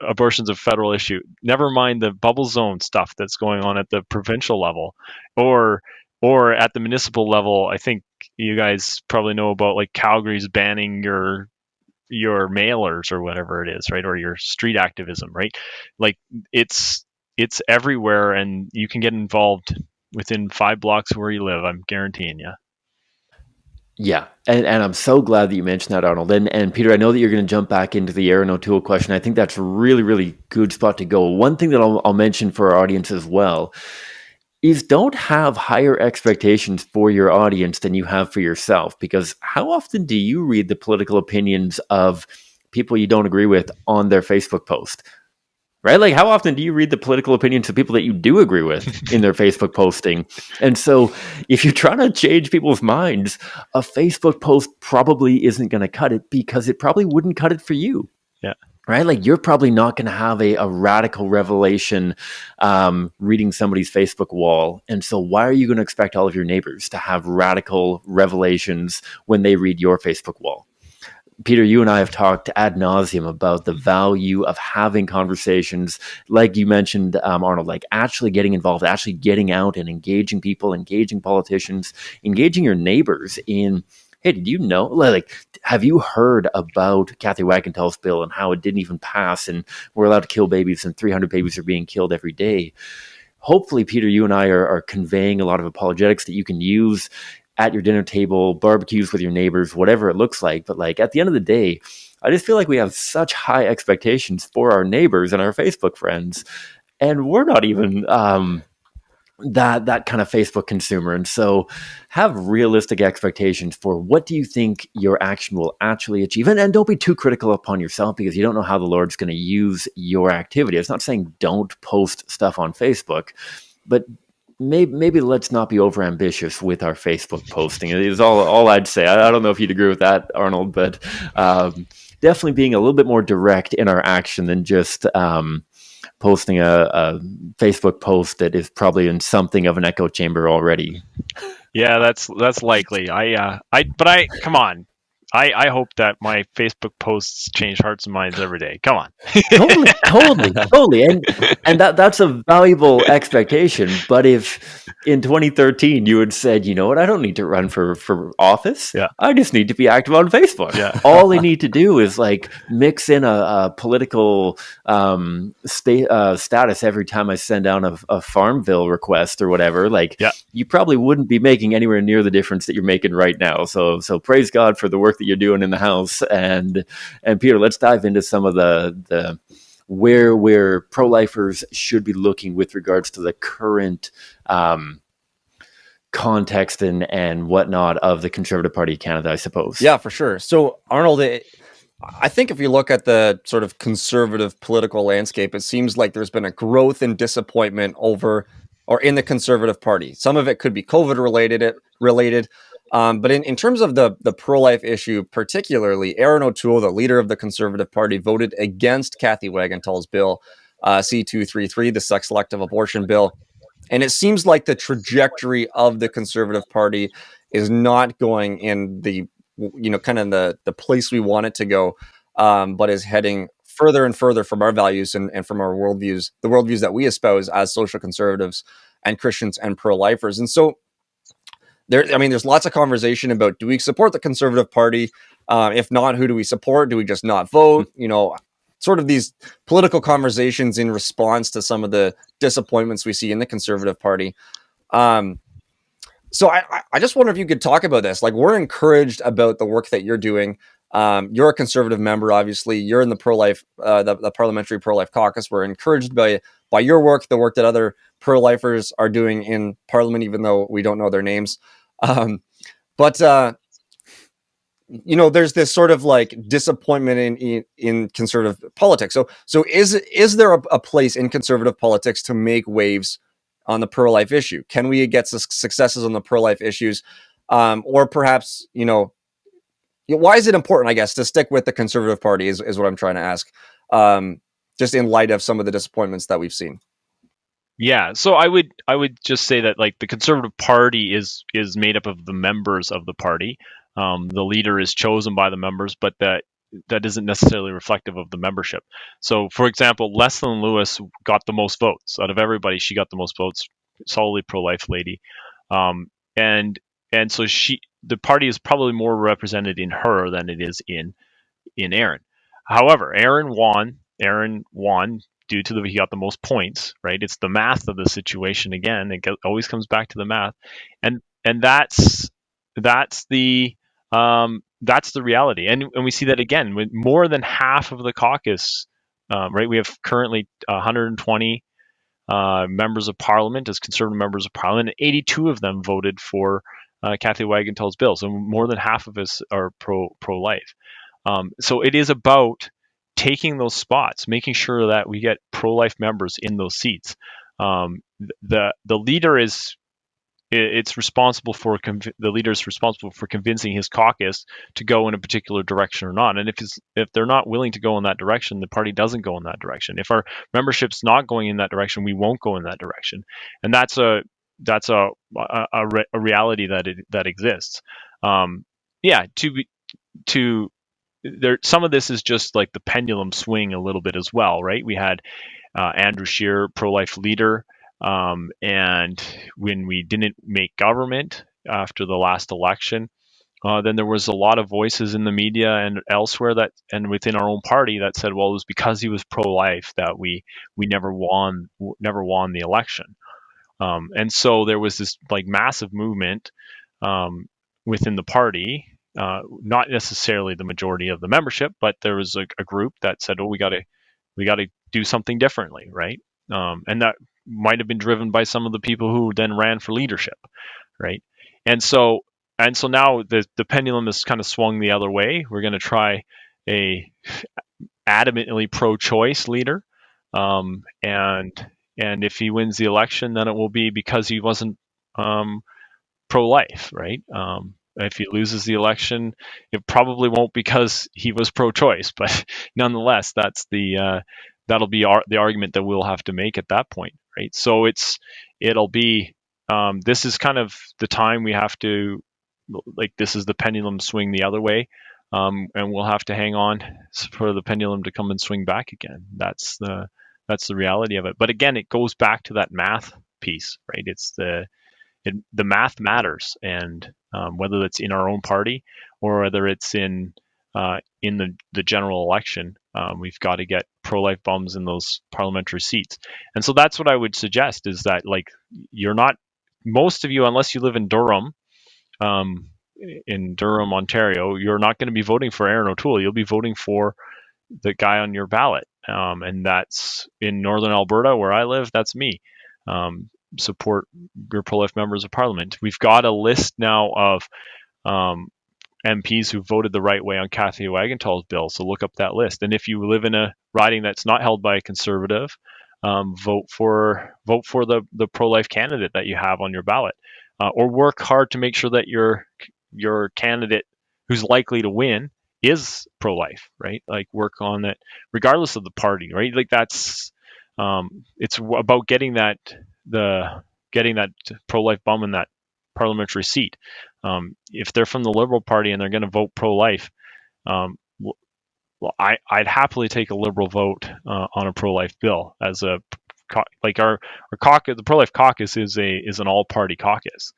abortion's a federal issue. Never mind the bubble zone stuff that's going on at the provincial level, or at the municipal level. I think you guys probably know about, like, Calgary's banning your mailers or whatever it is, right? Or your street activism, right? Like, it's everywhere, and you can get involved within 5 blocks of where you live. I'm guaranteeing you. Yeah, and I'm so glad that you mentioned that, Arnold. And Peter, I know that you're going to jump back into the Aaron O'Toole question. I think that's a really, really good spot to go. One thing that I'll mention for our audience as well is, don't have higher expectations for your audience than you have for yourself, because how often do you read the political opinions of people you don't agree with on their Facebook post? right? Like, how often do you read the political opinions of people that you do agree with in their Facebook posting? And so if you're trying to change people's minds, a Facebook post probably isn't going to cut it, because it probably wouldn't cut it for you. Yeah. Right? Like, you're probably not going to have a radical revelation reading somebody's Facebook wall. And so why are you going to expect all of your neighbors to have radical revelations when they read your Facebook wall? Peter, you and I have talked ad nauseum about the value of having conversations, like you mentioned, Arnold, like actually getting involved, actually getting out and engaging people, engaging politicians, engaging your neighbors in, hey, did you know, like, have you heard about Kathy Wagenthals' bill and how it didn't even pass, and we're allowed to kill babies and 300 babies are being killed every day? Hopefully, Peter, you and I are conveying a lot of apologetics that you can use at your dinner table, barbecues with your neighbors, whatever it looks like. But like, at the end of the day, I just feel like we have such high expectations for our neighbors and our Facebook friends, and we're not even that kind of Facebook consumer. And so have realistic expectations for what do you think your action will actually achieve. And don't be too critical upon yourself, because you don't know how the Lord's going to use your activity. It's not saying don't post stuff on Facebook, but maybe let's not be overambitious with our Facebook posting. It is all I'd say. I don't know if you'd agree with that, Arnold, but definitely being a little bit more direct in our action than just posting a Facebook post that is probably in something of an echo chamber already. Yeah, that's likely. But come on. I hope that my Facebook posts change hearts and minds every day. Come on. Totally. And that's a valuable expectation. But if in 2013 you had said, you know what, I don't need to run for office. Yeah. I just need to be active on Facebook. Yeah. All they need to do is like mix in a political status every time I send down a Farmville request or whatever. Like, you probably wouldn't be making anywhere near the difference that you're making right now. So praise God for the work that you're doing in the house. And Peter, let's dive into some of the where pro-lifers should be looking with regards to the current context and whatnot of the Conservative Party of Canada, I suppose. Yeah, for sure. So Arnold, I think if you look at the sort of conservative political landscape, it seems like there's been a growth in disappointment in the Conservative Party. Some of it could be COVID related. But in terms of the pro-life issue, particularly, Aaron O'Toole, the leader of the Conservative Party, voted against Kathy Wagenthals' bill, C-233, the sex-selective abortion bill. And it seems like the trajectory of the Conservative Party is not going in the, kind of the place we want it to go, but is heading further and further from our values and from our worldviews, the worldviews that we espouse as social conservatives and Christians and pro-lifers. And so there's lots of conversation about, do we support the Conservative Party? If not, who do we support? Do we just not vote? Sort of these political conversations in response to some of the disappointments we see in the Conservative Party. So I just wonder if you could talk about this. Like, we're encouraged about the work that you're doing. You're a Conservative member, obviously. You're in the pro-life, the Parliamentary pro-life Caucus. We're encouraged by your work, the work that other pro-lifers are doing in Parliament, even though we don't know their names. But there's this sort of like disappointment in conservative politics. So is there a place in conservative politics to make waves on the pro-life issue? Can we get successes on the pro-life issues? Or perhaps, why is it important, I guess, to stick with the Conservative Party is what I'm trying to ask, just in light of some of the disappointments that we've seen. Yeah, so I would just say that, like, the Conservative Party is made up of the members of the party. The leader is chosen by the members, but that isn't necessarily reflective of the membership. So, for example, Leslyn Lewis got the most votes out of everybody. She got the most votes, solidly pro-life lady, and so the party is probably more represented in her than it is in Aaron. However, Aaron won due to he got the most points, right? It's the math of the situation again. It always comes back to the math, and that's the reality. And we see that again with more than half of the caucus, right? We have currently 120 members of Parliament as Conservative members of Parliament, and 82 of them voted for Kathy Wagenthals' bill. So more than half of us are pro-life. So it is about taking those spots, making sure that we get pro-life members in those seats. The leader is responsible for the leader is responsible for convincing his caucus to go in a particular direction or not. And if they're not willing to go in that direction, the party doesn't go in that direction. If our membership's not going in that direction, we won't go in that direction. And that's a reality that exists. Some of this is just like the pendulum swing a little bit as well, right? We had Andrew Scheer, pro-life leader. And when we didn't make government after the last election, then there was a lot of voices in the media and elsewhere and within our own party that said, well, it was because he was pro-life that we never won the election. And so there was this like massive movement within the party, not necessarily the majority of the membership, but there was a group that said, oh, we got to do something differently, right? And that might have been driven by some of the people who then ran for leadership, right? And so now the pendulum has kind of swung the other way. We're going to try a adamantly pro-choice leader, and if he wins the election, then it will be because he wasn't pro-life, right? If he loses the election, it probably won't because he was pro-choice, but nonetheless, that'll be the argument that we'll have to make at that point, right? So it'll be this is kind of the time we have to, like, this is the pendulum swing the other way, and we'll have to hang on for the pendulum to come and swing back again. That's the reality of it. But again, it goes back to that math piece, right? It's the math matters, and whether it's in our own party or whether it's in the general election, we've got to get pro-life bums in those parliamentary seats. And so that's what I would suggest, is that, like, most of you, unless you live in Durham, Ontario, you're not going to be voting for Aaron O'Toole. You'll be voting for the guy on your ballot. And that's in Northern Alberta, where I live. That's me. Support your pro-life members of parliament. We've got a list now of MPs who voted the right way on Cathy Wagenthal's bill. So look up that list. And if you live in a riding that's not held by a Conservative, vote for the pro-life candidate that you have on your ballot, or work hard to make sure that your candidate who's likely to win is pro-life, right? Like, work on that regardless of the party, right? Like, that's it's about getting that pro-life bum in that parliamentary seat. If they're from the Liberal Party and they're going to vote pro-life, I'd happily take a Liberal vote on a pro-life bill. As our caucus, the pro-life caucus is an all-party caucus.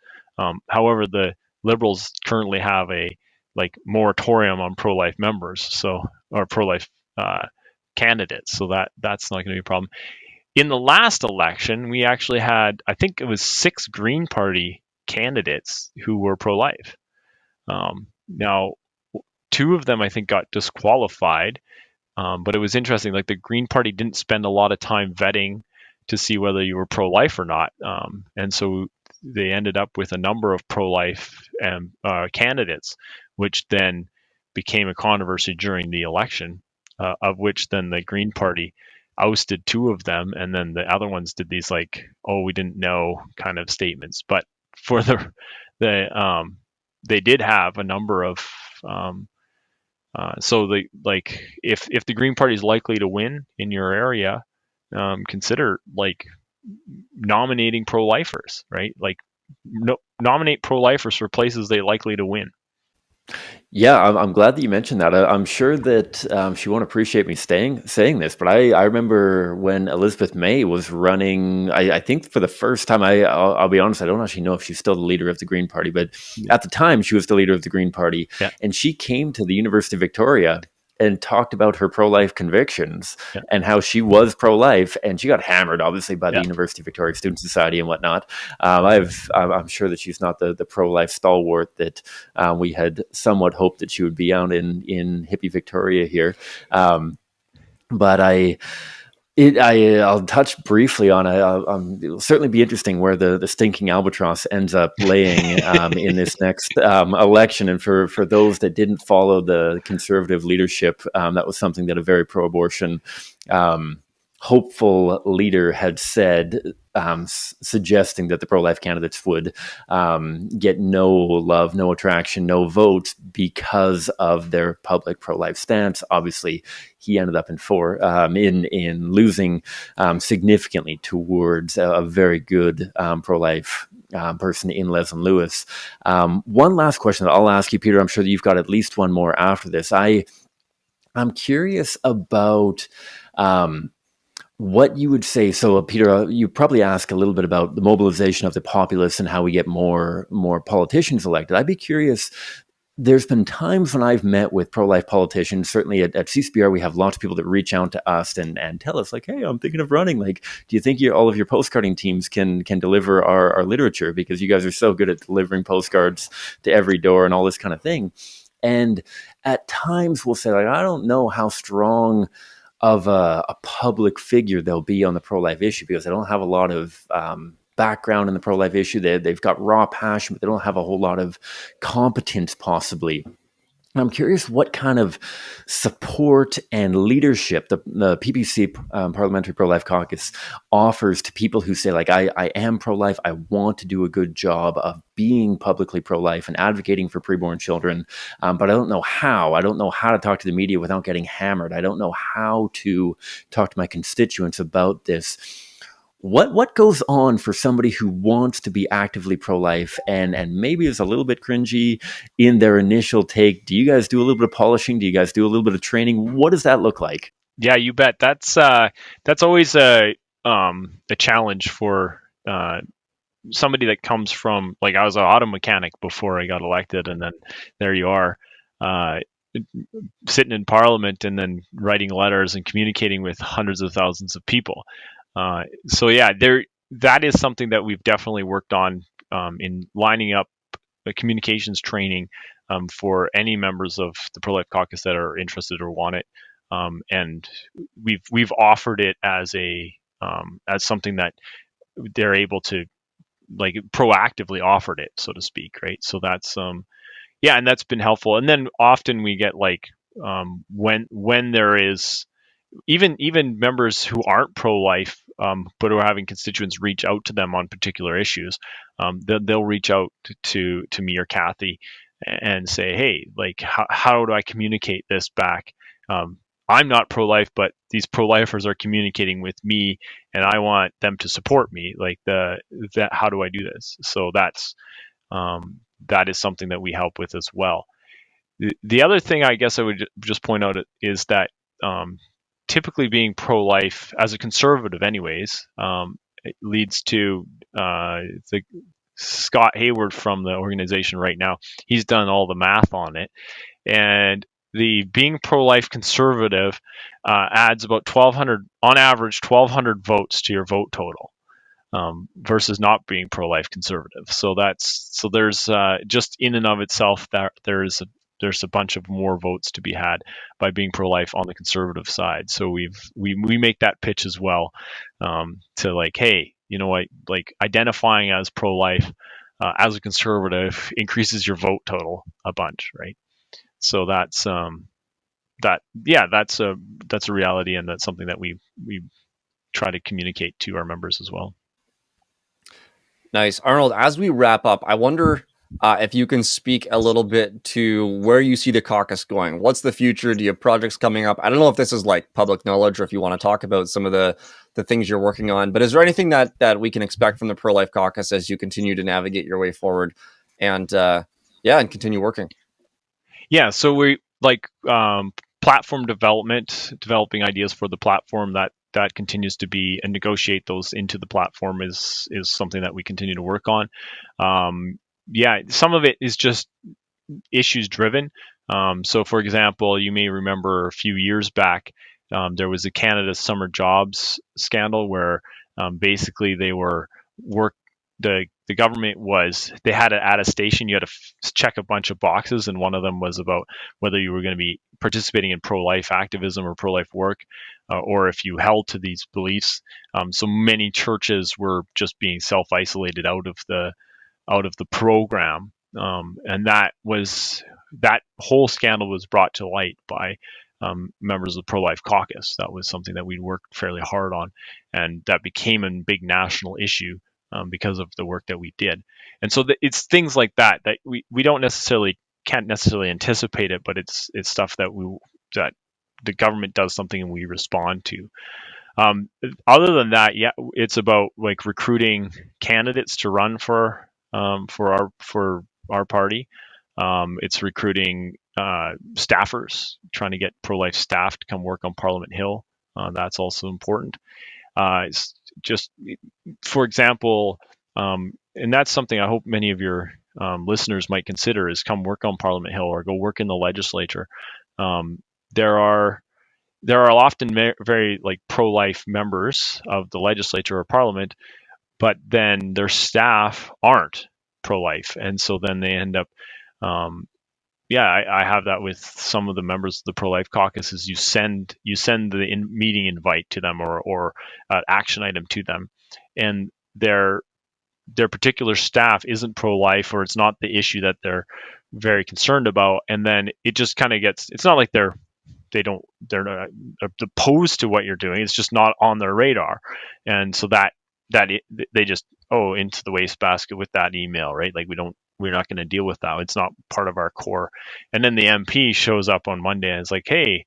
However, the Liberals currently have a moratorium on pro-life members, or pro-life candidates. So that's not going to be a problem. In the last election, we actually had, I think it was 6 Green Party candidates who were pro-life. Now, 2 of them, I think, got disqualified, but it was interesting. Like, the Green Party didn't spend a lot of time vetting to see whether you were pro-life or not, and so they ended up with a number of pro-life candidates, which then became a controversy during the election, of which then the Green Party ousted 2 of them, and then the other ones did these we didn't know kind of statements. But for they did have a number of if the Green Party is likely to win in your area, consider nominating pro-lifers, right? Nominate pro-lifers for places they're likely to win. Yeah, I'm glad that you mentioned that. I'm sure that she won't appreciate me saying this, but I remember when Elizabeth May was running, I think for the first time, I'll be honest, I don't actually know if she's still the leader of the Green Party, but at the time she was the leader of the Green Party. Yeah. And she came to the University of Victoria and talked about her pro-life convictions and how she was pro-life, and she got hammered, obviously, by the University of Victoria Student Society and whatnot. I'm sure that she's not the pro-life stalwart that we had somewhat hoped that she would be out in hippie Victoria here. But I'll touch briefly on it. It'll certainly be interesting where the stinking albatross ends up laying in this next election. And for those that didn't follow the conservative leadership, that was something that a very pro-abortion hopeful leader had said, suggesting that the pro-life candidates would get no love, no attraction, no votes because of their public pro-life stance. Obviously, he ended up in losing significantly towards a very good pro-life person in Leslyn Lewis. One last question that I'll ask you, Peter. I'm sure that you've got at least one more after this. I'm curious about what you would say. So, Peter, you probably ask a little bit about the mobilization of the populace and how we get more politicians elected. I'd be curious. There's been times when I've met with pro-life politicians, certainly at CCBR, we have lots of people that reach out to us and tell us like, hey, I'm thinking of running. Like, do you think all of your postcarding teams can deliver our literature? Because you guys are so good at delivering postcards to every door and all this kind of thing. And at times we'll say, like, I don't know how strong of a public figure they'll be on the pro-life issue because they don't have a lot of background in the pro-life issue. They've got raw passion, but they don't have a whole lot of competence possibly. And I'm curious what kind of support and leadership the PPC, Parliamentary Pro-Life Caucus, offers to people who say, like, I am pro-life, I want to do a good job of being publicly pro-life and advocating for preborn children, but I don't know how. I don't know how to talk to the media without getting hammered. I don't know how to talk to my constituents about this. What goes on for somebody who wants to be actively pro-life and maybe is a little bit cringy in their initial take? Do you guys do a little bit of polishing? Do you guys do a little bit of training? What does that look like? Yeah, you bet. That's always a challenge for somebody that comes from, like, I was an auto mechanic before I got elected, and then there you are, sitting in Parliament and then writing letters and communicating with hundreds of thousands of people. So yeah, that is something that we've definitely worked on in lining up a communications training for any members of the Pro-Life Caucus that are interested or want it, and we've offered it as something that they're able to, like, proactively offered it, so to speak, right? So that's yeah, and that's been helpful. And then often we get, like, when there is even members who aren't pro-life, but who are having constituents reach out to them on particular issues, they'll reach out to me or Kathy and say, hey, like, how do I communicate this back? I'm not pro-life, but these pro-lifers are communicating with me, and I want them to support me. Like, how do I do this? So that is something that we help with as well. The other thing I guess I would just point out is that typically being pro-life as a conservative anyways, it leads to the Scott Hayward from the organization right now. He's done all the math on it, and the being pro-life conservative adds about 1,200 on average, 1,200 votes to your vote total, versus not being pro-life conservative. So there's just in and of itself that there's a bunch of more votes to be had by being pro-life on the conservative side. So we make that pitch as well, to, like, hey, you know what, like, identifying as pro-life as a conservative increases your vote total a bunch, right? So that's that's a reality, and that's something that we try to communicate to our members as well. Nice. Arnold, as we wrap up, I wonder if you can speak a little bit to where you see the caucus going. What's the future? Do you have projects coming up? I don't know if this is, like, public knowledge or if you want to talk about some of the things you're working on, but is there anything that we can expect from the Pro-Life Caucus as you continue to navigate your way forward and continue working? Yeah, so we like platform development, developing ideas for the platform that continues to be, and negotiate those into the platform is something that we continue to work on. Yeah, some of it is just issues driven. So for example, you may remember a few years back, there was a Canada Summer Jobs scandal where basically they were the the government they had it at a station. You had to check a bunch of boxes, and one of them was about whether you were going to be participating in pro-life activism or pro-life work, or if you held to these beliefs. So many churches were just being self-isolated out of the program, and that whole scandal was brought to light by members of the pro-life caucus. That was something that we worked fairly hard on, and that became a big national issue because of the work that we did. And so it's things like that we can't necessarily anticipate it, but it's stuff that the government does something and we respond to. Other than that, yeah, it's about like recruiting candidates to run for our party. It's recruiting staffers, trying to get pro-life staff to come work on Parliament Hill. That's also important. It's just, for example, and that's something I hope many of your listeners might consider, is come work on Parliament Hill or go work in the legislature. There are often very like pro-life members of the legislature or parliament, but then their staff aren't pro-life, and so then they end up I have that with some of the members of the pro-life caucus. Is you send the meeting invite to them or action item to them, and their particular staff isn't pro-life, or it's not the issue that they're very concerned about, and then it just kind of gets, it's not like they're not opposed to what you're doing, it's just not on their radar, and so they just into the wastebasket with that email, right? Like we're not going to deal with that. It's not part of our core. And then the MP shows up on Monday and it's like, hey,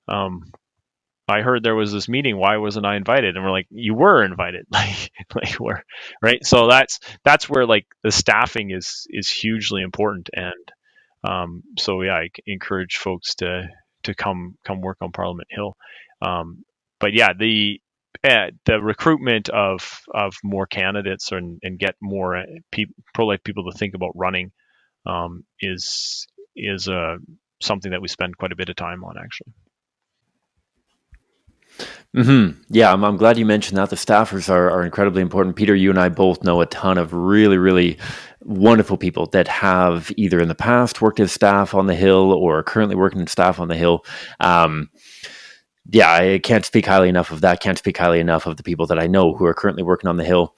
I heard there was this meeting. Why wasn't I invited? And we're like, you were invited. like we're right. So that's where like the staffing is hugely important. And so yeah, I encourage folks to come work on Parliament Hill. But yeah, the recruitment of more candidates and get more pro-life people to think about running is something that we spend quite a bit of time on, actually. Mm-hmm. Yeah, I'm glad you mentioned that. The staffers are incredibly important. Peter, you and I both know a ton of really, really wonderful people that have either in the past worked as staff on the Hill or are currently working as staff on the Hill. Yeah, I can't speak highly enough of that. Can't speak highly enough of the people that I know who are currently working on the Hill.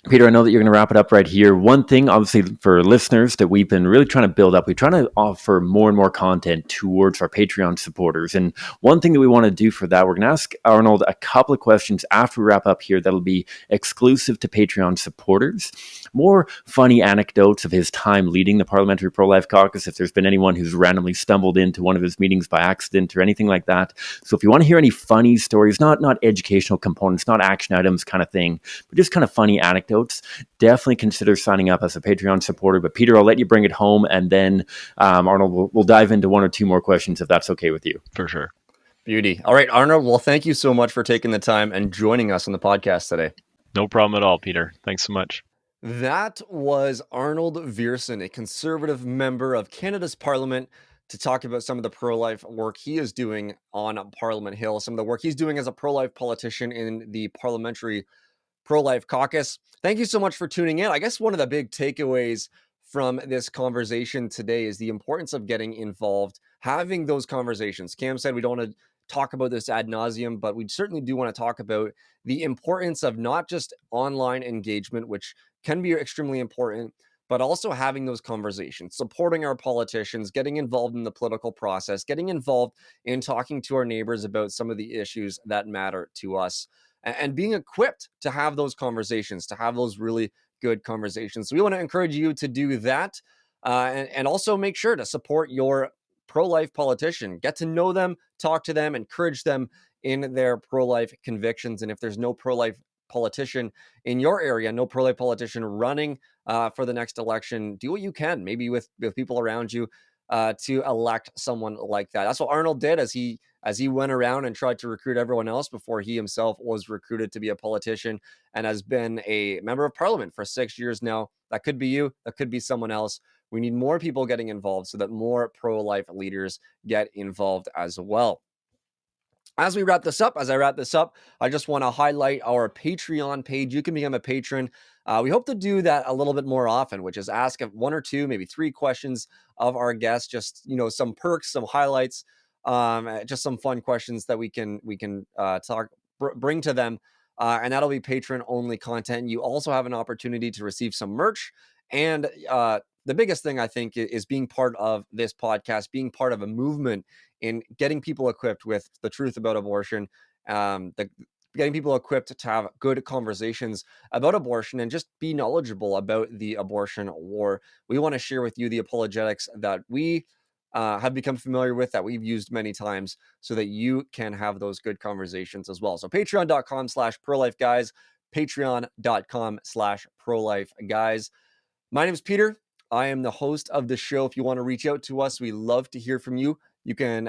Peter, I know that you're going to wrap it up right here. One thing, obviously, for listeners that we've been really trying to build up, we're trying to offer more and more content towards our Patreon supporters. And one thing that we want to do for that, we're going to ask Arnold a couple of questions after we wrap up here that'll be exclusive to Patreon supporters. More funny anecdotes of his time leading the Parliamentary Pro-Life Caucus, if there's been anyone who's randomly stumbled into one of his meetings by accident or anything like that. So if you want to hear any funny stories, not educational components, not action items kind of thing, but just kind of funny anecdotes, definitely consider signing up as a Patreon supporter. But Peter, I'll let you bring it home, and then Arnold, we'll dive into one or two more questions if that's okay with you. For sure. Beauty. All right, Arnold, well, thank you so much for taking the time and joining us on the podcast today. No problem at all, Peter. Thanks so much. That was Arnold Viersen, a Conservative member of Canada's Parliament, to talk about some of the pro-life work he is doing on Parliament Hill, some of the work he's doing as a pro-life politician in the Parliamentary Pro-Life Caucus. Thank you so much for tuning in. I guess one of the big takeaways from this conversation today is the importance of getting involved, having those conversations. Cam said we don't want to talk about this ad nauseum, but we certainly do want to talk about the importance of not just online engagement, which can be extremely important, but also having those conversations, supporting our politicians, getting involved in the political process, getting involved in talking to our neighbors about some of the issues that matter to us, and being equipped to have those conversations, to have those really good conversations. So we want to encourage you to do that, and also make sure to support your pro-life politician. Get to know them, talk to them, encourage them in their pro-life convictions. And if there's no pro-life politician in your area, no pro-life politician running for the next election, do what you can, maybe with people around you, to elect someone like that. That's what Arnold did as he went around and tried to recruit everyone else before he himself was recruited to be a politician, and has been a member of parliament for 6 years now. That could be you, that could be someone else. We need more people getting involved so that more pro-life leaders get involved as well. As I wrap this up, I just want to highlight our Patreon page. You can become a patron We hope to do that a little bit more often, which is ask 1 or 2, maybe 3 questions of our guests, just, some perks, some highlights, just some fun questions that we can bring to them. And that'll be patron only content. You also have an opportunity to receive some merch. And the biggest thing, I think, is being part of this podcast, being part of a movement in getting people equipped with the truth about abortion, getting people equipped to have good conversations about abortion and just be knowledgeable about the abortion war. We want to share with you the apologetics that we have become familiar with, that we've used many times, so that you can have those good conversations as well. So patreon.com/prolifeguys, patreon.com/prolifeguys. My name is Peter. I am the host of the show. If you want to reach out to us, we love to hear from you. You can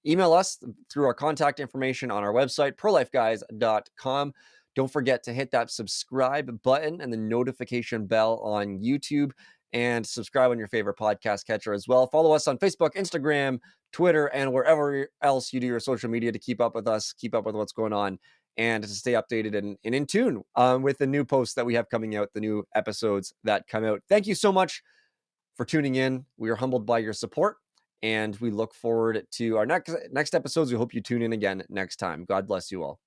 email us through our contact information on our website, prolifeguys.com. Don't forget to hit that subscribe button and the notification bell on YouTube, and subscribe on your favorite podcast catcher as well. Follow us on Facebook, Instagram, Twitter, and wherever else you do your social media to keep up with us, keep up with what's going on, and to stay updated and in tune with the new posts that we have coming out, the new episodes that come out. Thank you so much for tuning in. We are humbled by your support, and we look forward to our next episodes. We hope you tune in again next time. God bless you all.